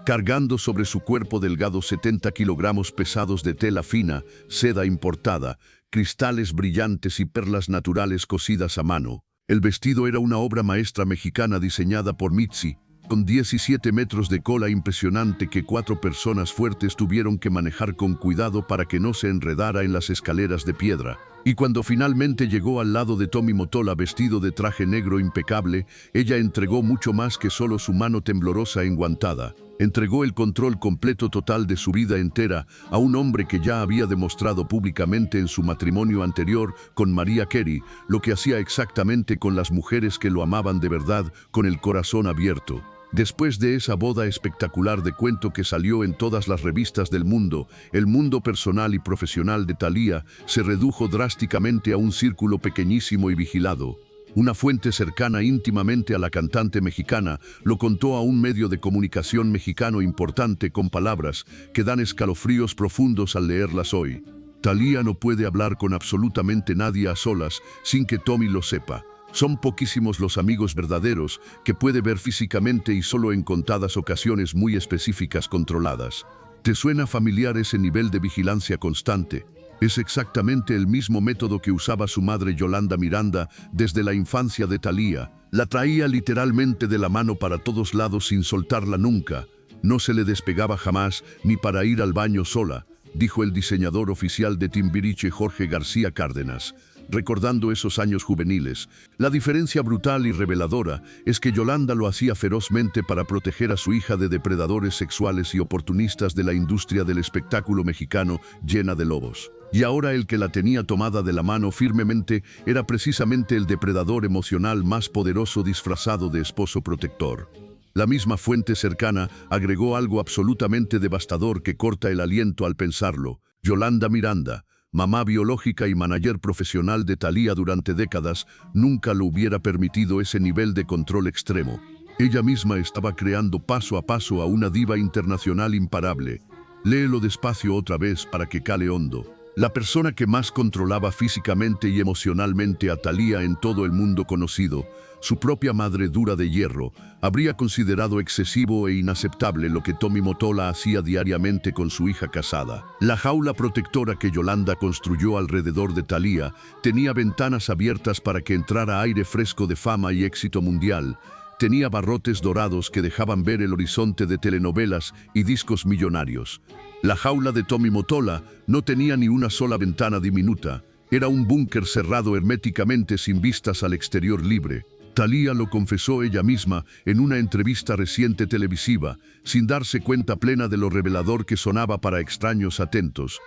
cargando sobre su cuerpo delgado 70 kilogramos pesados de tela fina, seda importada, cristales brillantes y perlas naturales cosidas a mano. El vestido era una obra maestra mexicana diseñada por Mitzi, con 17 metros de cola impresionante que 4 personas fuertes tuvieron que manejar con cuidado para que no se enredara en las escaleras de piedra. Y cuando finalmente llegó al lado de Tommy Mottola vestido de traje negro impecable, ella entregó mucho más que solo su mano temblorosa enguantada. Entregó el control completo total de su vida entera a un hombre que ya había demostrado públicamente en su matrimonio anterior con Mariah Carey lo que hacía exactamente con las mujeres que lo amaban de verdad, con el corazón abierto. Después de esa boda espectacular de cuento que salió en todas las revistas del mundo, el mundo personal y profesional de Thalía se redujo drásticamente a un círculo pequeñísimo y vigilado. Una fuente cercana íntimamente a la cantante mexicana lo contó a un medio de comunicación mexicano importante con palabras que dan escalofríos profundos al leerlas hoy. Thalía no puede hablar con absolutamente nadie a solas sin que Tommy lo sepa. Son poquísimos los amigos verdaderos que puede ver físicamente y solo en contadas ocasiones muy específicas controladas. ¿Te suena familiar ese nivel de vigilancia constante? Es exactamente el mismo método que usaba su madre Yolanda Miranda desde la infancia de Thalía. La traía literalmente de la mano para todos lados sin soltarla nunca. No se le despegaba jamás ni para ir al baño sola, dijo el diseñador oficial de Timbiriche Jorge García Cárdenas, recordando esos años juveniles. La diferencia brutal y reveladora es que Yolanda lo hacía ferozmente para proteger a su hija de depredadores sexuales y oportunistas de la industria del espectáculo mexicano llena de lobos. Y ahora el que la tenía tomada de la mano firmemente era precisamente el depredador emocional más poderoso disfrazado de esposo protector. La misma fuente cercana agregó algo absolutamente devastador que corta el aliento al pensarlo. Yolanda Miranda, mamá biológica y manager profesional de Thalía durante décadas, nunca lo hubiera permitido ese nivel de control extremo. Ella misma estaba creando paso a paso a una diva internacional imparable. Léelo despacio otra vez para que cale hondo. La persona que más controlaba físicamente y emocionalmente a Thalía en todo el mundo conocido, su propia madre dura de hierro, habría considerado excesivo e inaceptable lo que Tommy Mottola hacía diariamente con su hija casada. La jaula protectora que Yolanda construyó alrededor de Thalía tenía ventanas abiertas para que entrara aire fresco de fama y éxito mundial. Tenía barrotes dorados que dejaban ver el horizonte de telenovelas y discos millonarios. La jaula de Tommy Mottola no tenía ni una sola ventana diminuta. Era un búnker cerrado herméticamente sin vistas al exterior libre. Thalía lo confesó ella misma en una entrevista reciente televisiva, sin darse cuenta plena de lo revelador que sonaba para extraños atentos.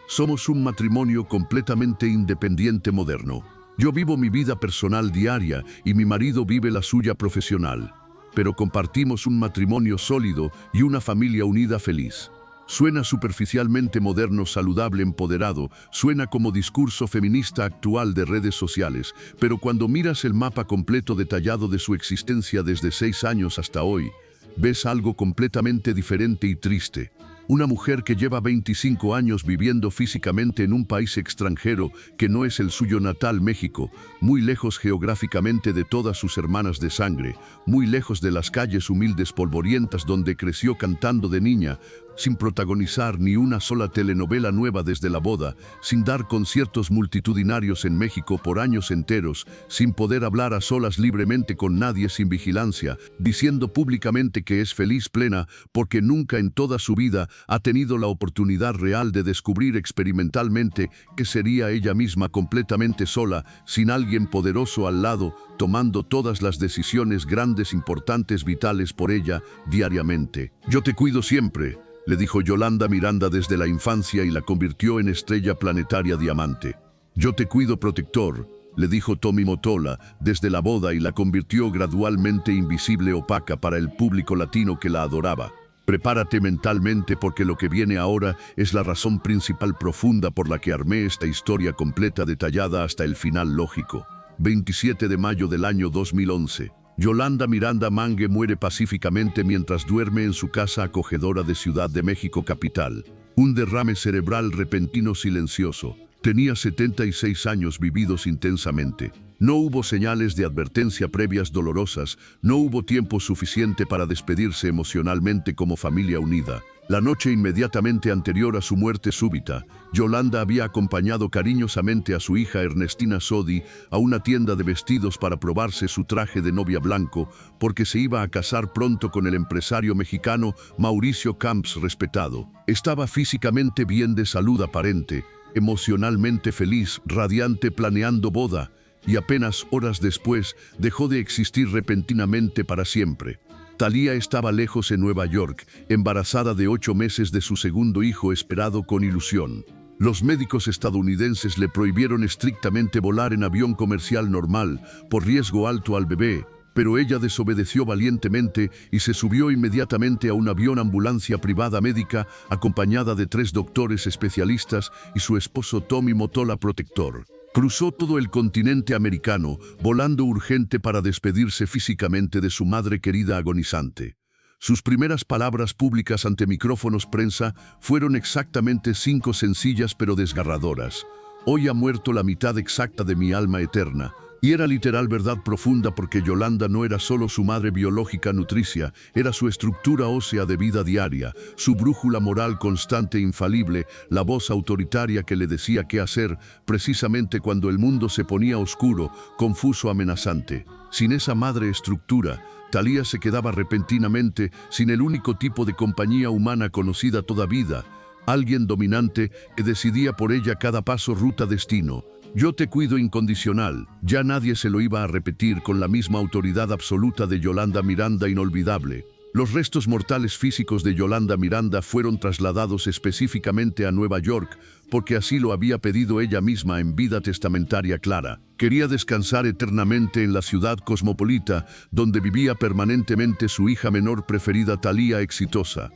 Somos un matrimonio completamente independiente moderno. Yo vivo mi vida personal diaria y mi marido vive la suya profesional. Pero compartimos un matrimonio sólido y una familia unida feliz. Suena superficialmente moderno, saludable, empoderado, suena como discurso feminista actual de redes sociales, pero cuando miras el mapa completo detallado de su existencia desde 6 años hasta hoy, ves algo completamente diferente y triste. Una mujer que lleva 25 años viviendo físicamente en un país extranjero que no es el suyo natal, México, muy lejos geográficamente de todas sus hermanas de sangre, muy lejos de las calles humildes polvorientas donde creció cantando de niña, sin protagonizar ni una sola telenovela nueva desde la boda, sin dar conciertos multitudinarios en México por años enteros, sin poder hablar a solas libremente con nadie sin vigilancia, diciendo públicamente que es feliz plena porque nunca en toda su vida ha tenido la oportunidad real de descubrir experimentalmente que sería ella misma completamente sola, sin alguien poderoso al lado, tomando todas las decisiones grandes, importantes, vitales por ella, diariamente. Yo te cuido siempre, le dijo Yolanda Miranda desde la infancia y la convirtió en estrella planetaria diamante. Yo te cuido, protector, le dijo Tommy Mottola desde la boda y la convirtió gradualmente invisible, opaca para el público latino que la adoraba. Prepárate mentalmente porque lo que viene ahora es la razón principal profunda por la que armé esta historia completa, detallada hasta el final lógico. 27 de mayo del año 2011. Yolanda Miranda Mangue muere pacíficamente mientras duerme en su casa acogedora de Ciudad de México capital. Un derrame cerebral repentino silencioso. Tenía 76 años vividos intensamente. No hubo señales de advertencia previas dolorosas, no hubo tiempo suficiente para despedirse emocionalmente como familia unida. La noche inmediatamente anterior a su muerte súbita, Yolanda había acompañado cariñosamente a su hija Ernestina Sodi a una tienda de vestidos para probarse su traje de novia blanco, porque se iba a casar pronto con el empresario mexicano Mauricio Camps respetado. Estaba físicamente bien, de salud aparente, emocionalmente feliz, radiante, planeando boda, y apenas horas después dejó de existir repentinamente para siempre. Thalía estaba lejos en Nueva York, embarazada de 8 meses de su segundo hijo esperado con ilusión. Los médicos estadounidenses le prohibieron estrictamente volar en avión comercial normal, por riesgo alto al bebé, pero ella desobedeció valientemente y se subió inmediatamente a un avión ambulancia privada médica, acompañada de 3 doctores especialistas y su esposo Tommy Mottola, protector. Cruzó todo el continente americano, volando urgente para despedirse físicamente de su madre querida agonizante. Sus primeras palabras públicas ante micrófonos prensa fueron exactamente 5 sencillas pero desgarradoras. Hoy ha muerto la mitad exacta de mi alma eterna. Y era literal verdad profunda, porque Yolanda no era solo su madre biológica nutricia, era su estructura ósea de vida diaria, su brújula moral constante e infalible, la voz autoritaria que le decía qué hacer, precisamente cuando el mundo se ponía oscuro, confuso, amenazante. Sin esa madre estructura, Thalía se quedaba repentinamente sin el único tipo de compañía humana conocida toda vida, alguien dominante que decidía por ella cada paso, ruta, destino. Yo te cuido incondicional. Ya nadie se lo iba a repetir con la misma autoridad absoluta de Yolanda Miranda, inolvidable. Los restos mortales físicos de Yolanda Miranda fueron trasladados específicamente a Nueva York porque así lo había pedido ella misma en vida testamentaria clara. Quería descansar eternamente en la ciudad cosmopolita donde vivía permanentemente su hija menor preferida, Thalía exitosa.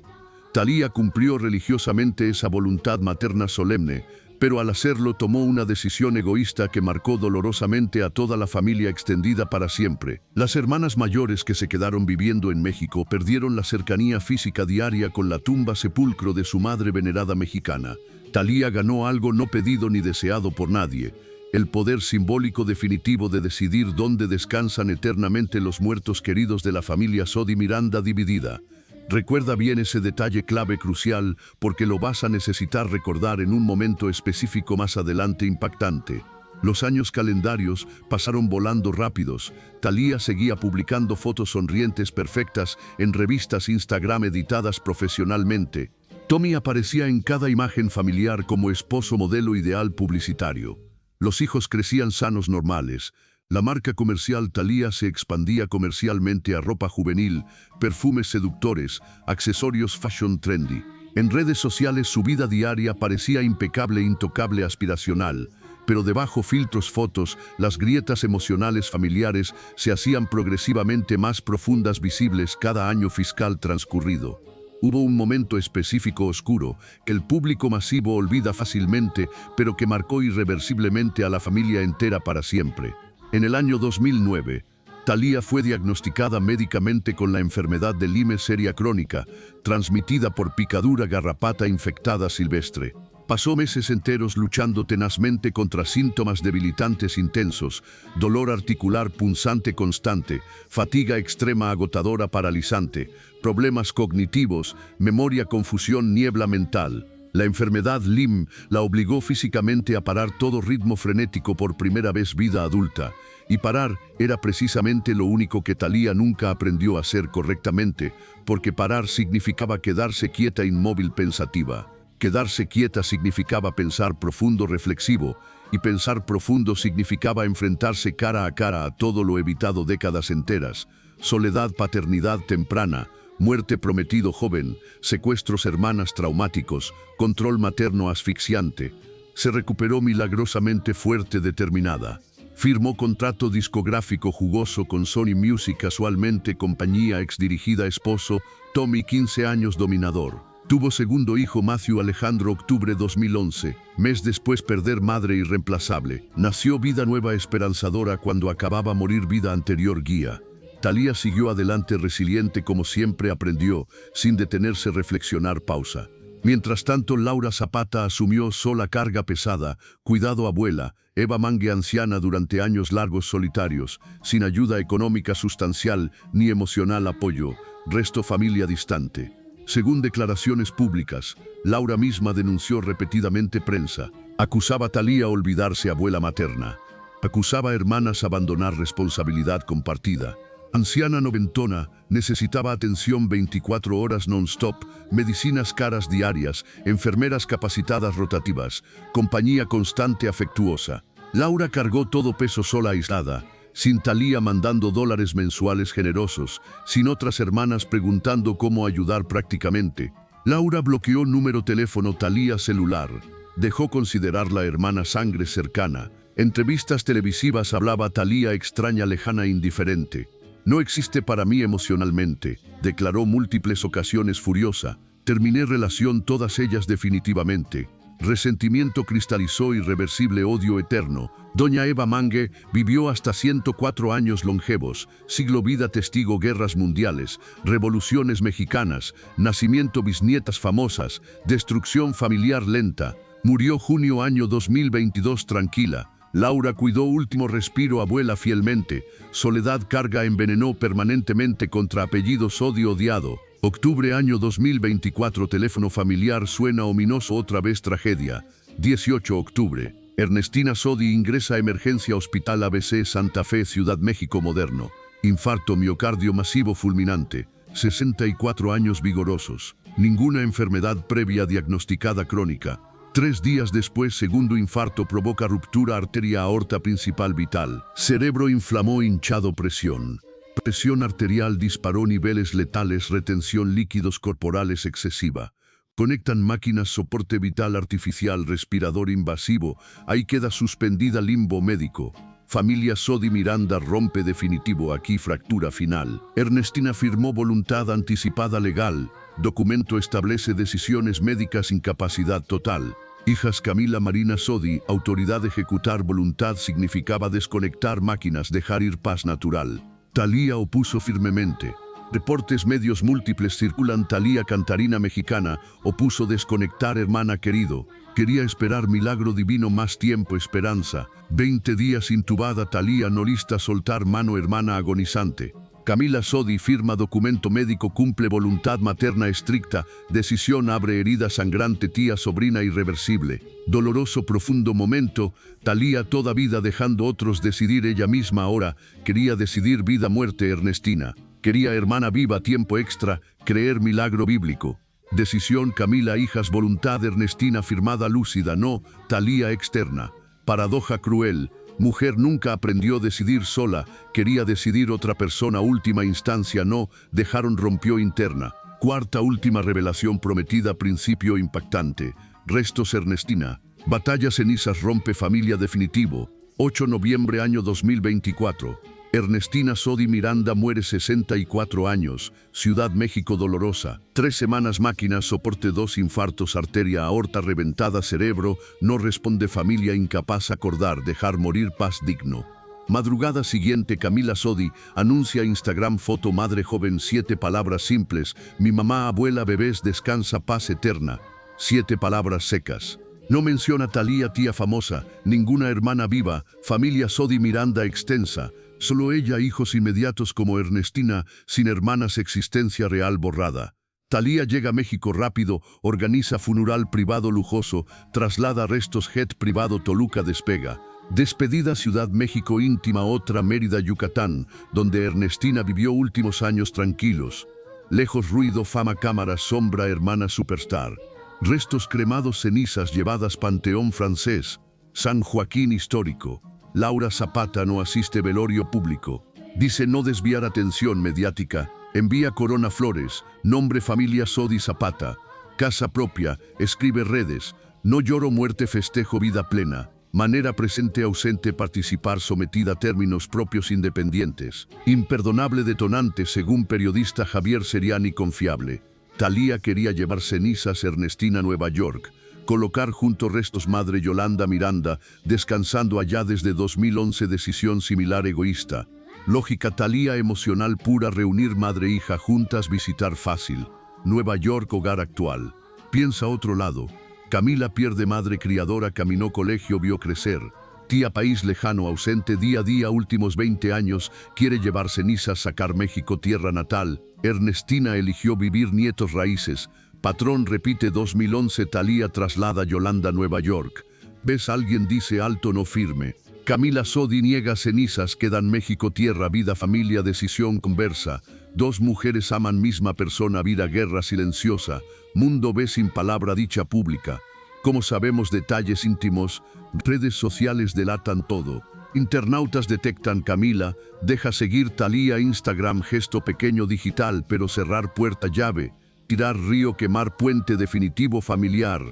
Thalía cumplió religiosamente esa voluntad materna solemne, pero al hacerlo tomó una decisión egoísta que marcó dolorosamente a toda la familia extendida para siempre. Las hermanas mayores que se quedaron viviendo en México perdieron la cercanía física diaria con la tumba sepulcro de su madre venerada mexicana. Thalía ganó algo no pedido ni deseado por nadie: el poder simbólico definitivo de decidir dónde descansan eternamente los muertos queridos de la familia Sodi Miranda dividida. Recuerda bien ese detalle clave, crucial, porque lo vas a necesitar recordar en un momento específico más adelante, impactante. Los años calendarios pasaron volando rápidos. Thalía seguía publicando fotos sonrientes perfectas en revistas Instagram editadas profesionalmente. Tommy aparecía en cada imagen familiar como esposo modelo ideal publicitario. Los hijos crecían sanos, normales. La marca comercial Thalía se expandía comercialmente a ropa juvenil, perfumes seductores, accesorios fashion trendy. En redes sociales su vida diaria parecía impecable, intocable, aspiracional, pero debajo filtros, fotos, las grietas emocionales familiares se hacían progresivamente más profundas, visibles cada año fiscal transcurrido. Hubo un momento específico oscuro que el público masivo olvida fácilmente, pero que marcó irreversiblemente a la familia entera para siempre. En el año 2009, Thalía fue diagnosticada médicamente con la enfermedad de Lyme seria crónica, transmitida por picadura garrapata infectada silvestre. Pasó meses enteros luchando tenazmente contra síntomas debilitantes intensos, dolor articular punzante constante, fatiga extrema agotadora paralizante, problemas cognitivos, memoria, confusión, niebla mental. La enfermedad Lyme la obligó físicamente a parar todo ritmo frenético por primera vez vida adulta. Y parar era precisamente lo único que Thalía nunca aprendió a hacer correctamente, porque parar significaba quedarse quieta, inmóvil, pensativa. Quedarse quieta significaba pensar profundo, reflexivo, y pensar profundo significaba enfrentarse cara a cara a todo lo evitado décadas enteras: soledad, paternidad temprana, muerte, prometido joven, secuestros, hermanas traumáticos, control materno asfixiante. Se recuperó milagrosamente fuerte, determinada. Firmó contrato discográfico jugoso con Sony Music, casualmente compañía exdirigida, esposo Tommy, 15 años, dominador. Tuvo segundo hijo Matthew Alejandro, octubre 2011, mes después perder madre irreemplazable. Nació vida nueva esperanzadora cuando acababa morir vida anterior guía. Thalía siguió adelante resiliente como siempre aprendió, sin detenerse, reflexionar, pausa. Mientras tanto, Laura Zapata asumió sola carga pesada, cuidado abuela, Eva Mangue anciana durante años largos solitarios, sin ayuda económica sustancial ni emocional apoyo, resto familia distante. Según declaraciones públicas, Laura misma denunció repetidamente prensa. Acusaba a Thalía olvidarse abuela materna. Acusaba a hermanas abandonar responsabilidad compartida. Anciana noventona, necesitaba atención 24 horas non-stop, medicinas caras diarias, enfermeras capacitadas rotativas, compañía constante afectuosa. Laura cargó todo peso sola, aislada, sin Thalía mandando dólares mensuales generosos, sin otras hermanas preguntando cómo ayudar prácticamente. Laura bloqueó número teléfono Thalía celular, dejó considerar la hermana sangre cercana. Entrevistas televisivas hablaba Thalía extraña, lejana, indiferente. No existe para mí emocionalmente, declaró múltiples ocasiones furiosa. Terminé relación, todas ellas definitivamente. Resentimiento cristalizó, irreversible odio eterno. Doña Eva Mangue vivió hasta 104 años longevos, siglo vida testigo, guerras mundiales, revoluciones mexicanas, nacimiento bisnietas famosas, destrucción familiar lenta. Murió junio año 2022 tranquila. Laura cuidó último respiro abuela fielmente. Soledad carga envenenó permanentemente contra apellidos odio odiado. Octubre año 2024 teléfono familiar suena ominoso, otra vez tragedia. 18 octubre. Ernestina Sodi ingresa a emergencia hospital ABC Santa Fe, Ciudad México moderno. Infarto miocardio masivo fulminante. 64 años vigorosos. Ninguna enfermedad previa diagnosticada crónica. 3 días después, segundo infarto provoca ruptura arteria aorta principal vital. Cerebro inflamó, hinchado, presión. Presión arterial disparó niveles letales, retención líquidos corporales excesiva. Conectan máquinas, soporte vital artificial, respirador invasivo. Ahí queda suspendida, limbo médico. Familia Sodi Miranda rompe definitivo, aquí fractura final. Ernestina firmó voluntad anticipada legal. Documento establece decisiones médicas, incapacidad total. Hijas Camila Marina Sodi, autoridad ejecutar voluntad significaba desconectar máquinas, dejar ir paz natural. Thalía opuso firmemente. Reportes medios múltiples circulan. Thalía cantarina mexicana opuso desconectar hermana querido. Quería esperar milagro divino, más tiempo, esperanza. 20 días intubada Thalía, no lista soltar mano hermana agonizante. Camila Sodi firma documento médico, cumple voluntad materna estricta, decisión abre herida sangrante, tía sobrina irreversible. Doloroso profundo momento, Thalía toda vida dejando otros decidir, ella misma ahora quería decidir vida muerte. Ernestina quería hermana viva, tiempo extra, creer milagro bíblico. Decisión Camila, hijas voluntad Ernestina firmada lúcida, no, Thalía externa. Paradoja cruel. Mujer nunca aprendió a decidir sola, quería decidir otra persona, última instancia no, dejaron, rompió interna. Cuarta última revelación prometida, principio impactante. Restos Ernestina. Batalla cenizas rompe familia definitivo. 8 noviembre año 2024. Ernestina Sodi Miranda muere 64 años, Ciudad México dolorosa. 3 semanas máquinas, soporte 2 infartos, arteria aorta reventada, cerebro, no responde, familia incapaz acordar, dejar morir, paz digno. Madrugada siguiente, Camila Sodi anuncia Instagram foto madre joven, 7 palabras simples: mi mamá, abuela, bebés, descansa, paz eterna. 7 palabras secas. No menciona Thalía, tía famosa, ninguna hermana viva, familia Sodi Miranda extensa, solo ella, hijos inmediatos como Ernestina, sin hermanas, existencia real borrada. Thalía llega a México rápido, organiza funeral privado lujoso, traslada restos jet privado, Toluca despega. Despedida, Ciudad México íntima, otra Mérida, Yucatán, donde Ernestina vivió últimos años tranquilos. Lejos ruido, fama, cámara, sombra, hermana superstar. Restos cremados, cenizas llevadas, Panteón francés. San Joaquín histórico. Laura Zapata no asiste velorio público. Dice no desviar atención mediática. Envía corona flores. Nombre familia Sodi Zapata. Casa propia. Escribe redes. No lloro, muerte, festejo, vida plena. Manera presente, ausente, participar, sometida a términos propios, independientes. Imperdonable, detonante, según periodista Javier Seriani, confiable. Thalía quería llevar cenizas, Ernestina, Nueva York. Colocar junto restos, madre Yolanda Miranda, descansando allá desde 2011, decisión similar, egoísta. Lógica, Thalía emocional pura, reunir madre e hija juntas, visitar fácil. Nueva York, hogar actual. Piensa otro lado. Camila pierde madre criadora, caminó colegio, vio crecer. Tía país lejano, ausente día a día, últimos 20 años, quiere llevar cenizas, sacar México tierra natal. Ernestina eligió vivir, nietos raíces. Patrón repite 2011, Thalía traslada Yolanda Nueva York. ¿Ves? Alguien dice alto, no firme. Camila Sodi niega cenizas, quedan México tierra, vida, familia, decisión, conversa. 2 mujeres aman, misma persona, vida, guerra silenciosa. Mundo ve sin palabra, dicha pública. Como sabemos detalles íntimos, redes sociales delatan todo. Internautas detectan Camila, deja seguir Thalía, Instagram, gesto pequeño digital, pero cerrar puerta llave. Tirar río, quemar puente, definitivo familiar.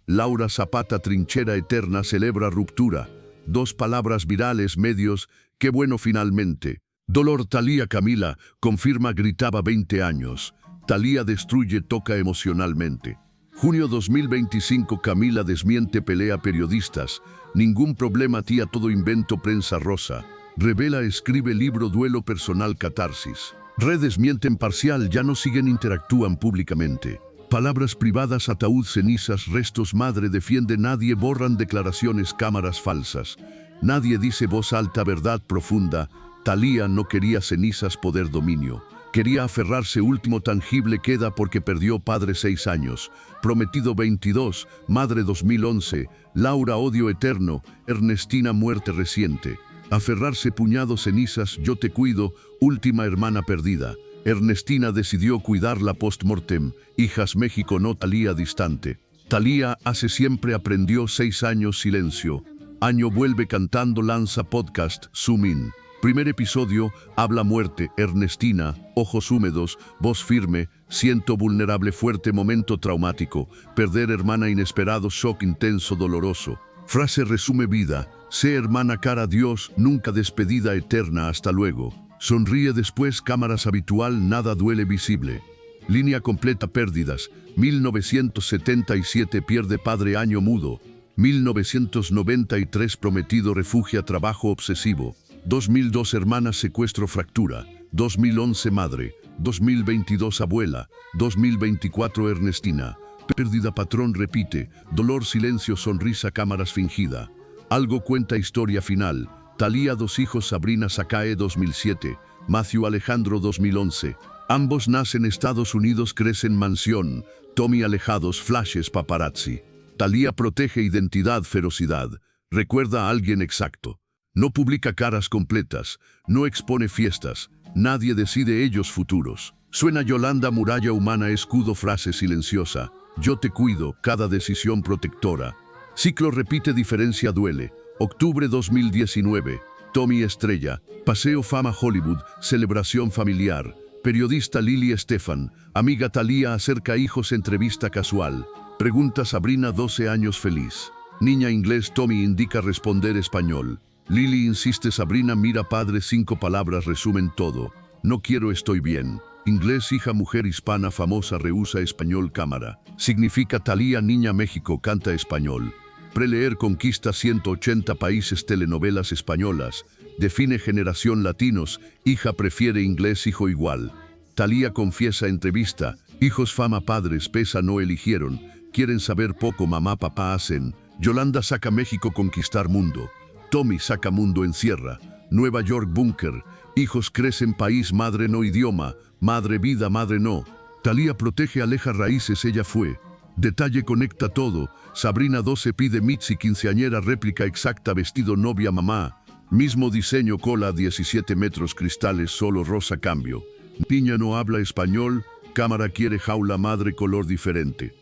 Laura Zapata, trinchera eterna, celebra ruptura. 2 palabras virales, medios, qué bueno finalmente. Dolor, Thalía, Camila, confirma, gritaba 20 años. Thalía destruye, toca emocionalmente. Junio 2025, Camila desmiente, pelea periodistas. Ningún problema, tía, todo invento, prensa rosa. Revela, escribe libro, duelo personal, catarsis. Redes mienten parcial, ya no siguen, interactúan públicamente. Palabras privadas, ataúd, cenizas, restos, madre defiende, nadie, borran declaraciones, cámaras falsas. Nadie dice, voz alta, verdad profunda. Thalía no quería cenizas, poder, dominio. Quería aferrarse, último tangible queda porque perdió padre 6 años. Prometido 22, madre 2011, Laura odio eterno, Ernestina muerte reciente. Aferrarse, puñado, cenizas, yo te cuido, última hermana perdida. Ernestina decidió cuidarla post-mortem, hijas México no, Thalía distante. Thalía hace siempre aprendió, 6 años silencio. Año vuelve cantando, lanza podcast, Zoom in. Primer episodio, habla muerte, Ernestina, ojos húmedos, voz firme, siento vulnerable, fuerte, momento traumático, perder hermana inesperado, shock intenso, doloroso. Frase resume vida, sé hermana, cara Dios, nunca despedida, eterna, hasta luego. Sonríe después, cámaras habitual, nada duele visible. Línea completa, pérdidas, 1977 pierde padre, año mudo. 1993 prometido, refugia, trabajo obsesivo. 2002 hermana, secuestro, fractura. 2011 madre. 2022 abuela. 2024 Ernestina. Pérdida, patrón repite. Dolor, silencio, sonrisa, cámaras fingida. Algo cuenta, historia final. Thalía, 2 hijos, Sabrina Sakae 2007. Matthew Alejandro 2011. Ambos nacen Estados Unidos, crecen mansión. Tommy alejados, flashes, paparazzi. Thalía protege identidad, ferocidad. Recuerda a alguien exacto. No publica caras completas, no expone fiestas, nadie decide ellos futuros. Suena Yolanda, muralla humana, escudo, frase silenciosa. Yo te cuido, cada decisión protectora. Ciclo repite, diferencia duele. Octubre 2019, Tommy estrella, paseo fama Hollywood, celebración familiar. Periodista Lili Estefan, amiga Thalía acerca hijos, entrevista casual. Pregunta Sabrina, 12 años feliz. Niña inglés, Tommy indica responder español. Lili insiste, Sabrina mira padre, 5 palabras resumen todo. No quiero, estoy bien. Inglés, hija, mujer hispana famosa, rehúsa español, cámara. Significa Thalía, niña México, canta español. Preleer conquista 180 países, telenovelas españolas. Define generación latinos. Hija prefiere inglés, hijo igual. Thalía confiesa entrevista. Hijos fama, padres pesa no eligieron. Quieren saber poco, mamá papá hacen. Yolanda saca México conquistar mundo. Tommy saca mundo encierra. Nueva York búnker. Hijos crecen país, madre no idioma. Madre vida, madre no. Thalía protege, aleja raíces, ella fue. Detalle conecta todo. Sabrina 12 pide Mitzi, quinceañera réplica exacta, vestido novia mamá. Mismo diseño, cola 17 metros, cristales solo rosa cambio. Niña no habla español, cámara quiere jaula, madre color diferente.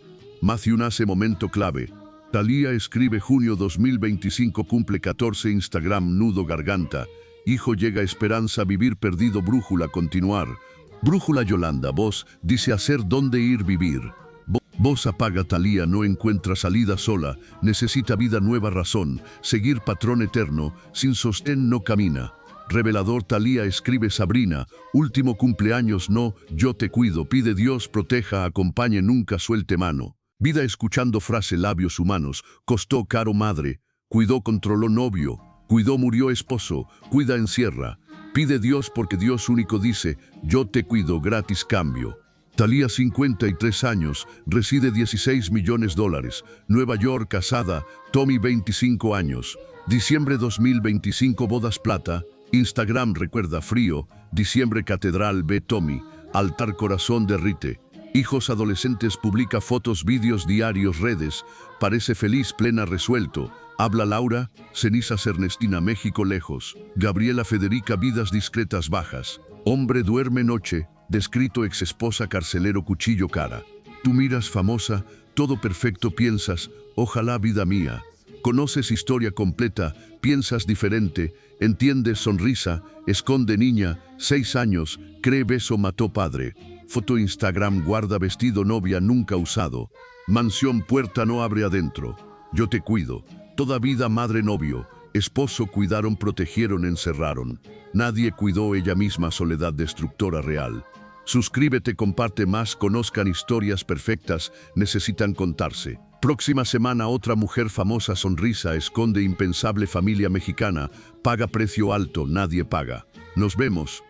Matthew nace momento clave. Thalía escribe junio 2025, cumple 14, Instagram nudo garganta. Hijo llega esperanza, vivir perdido, brújula continuar. Brújula Yolanda, voz dice hacer, dónde ir, vivir. Voz apaga Thalía, no encuentra salida sola, necesita vida nueva, razón, seguir patrón eterno, sin sostén no camina. Revelador Thalía escribe Sabrina, último cumpleaños no, yo te cuido, pide Dios proteja, acompañe, nunca suelte mano. Vida escuchando frase, labios humanos, costó caro madre, cuidó controló novio, cuidó murió esposo, cuida encierra. Pide Dios porque Dios único dice, yo te cuido gratis cambio. Thalía 53 años, reside 16 millones $, Nueva York casada, Tommy 25 años. Diciembre 2025 bodas plata, Instagram recuerda frío, diciembre catedral ve Tommy, altar corazón derrite. Hijos adolescentes publica fotos, vídeos diarios, redes, parece feliz plena resuelto. Habla Laura, cenizas Ernestina México lejos. Gabriela Federica vidas discretas bajas. Hombre duerme noche, descrito ex esposa carcelero cuchillo cara. Tú miras famosa, todo perfecto piensas, ojalá vida mía. Conoces historia completa, piensas diferente, entiendes sonrisa, esconde niña, 6 años, cree beso mató padre. Foto Instagram guarda vestido novia nunca usado. Mansión puerta no abre adentro. Yo te cuido. Toda vida madre novio. Esposo cuidaron, protegieron, encerraron. Nadie cuidó, ella misma soledad destructora real. Suscríbete, comparte más, conozcan historias perfectas, necesitan contarse. Próxima semana otra mujer famosa sonrisa, esconde impensable familia mexicana, paga precio alto, nadie paga. Nos vemos.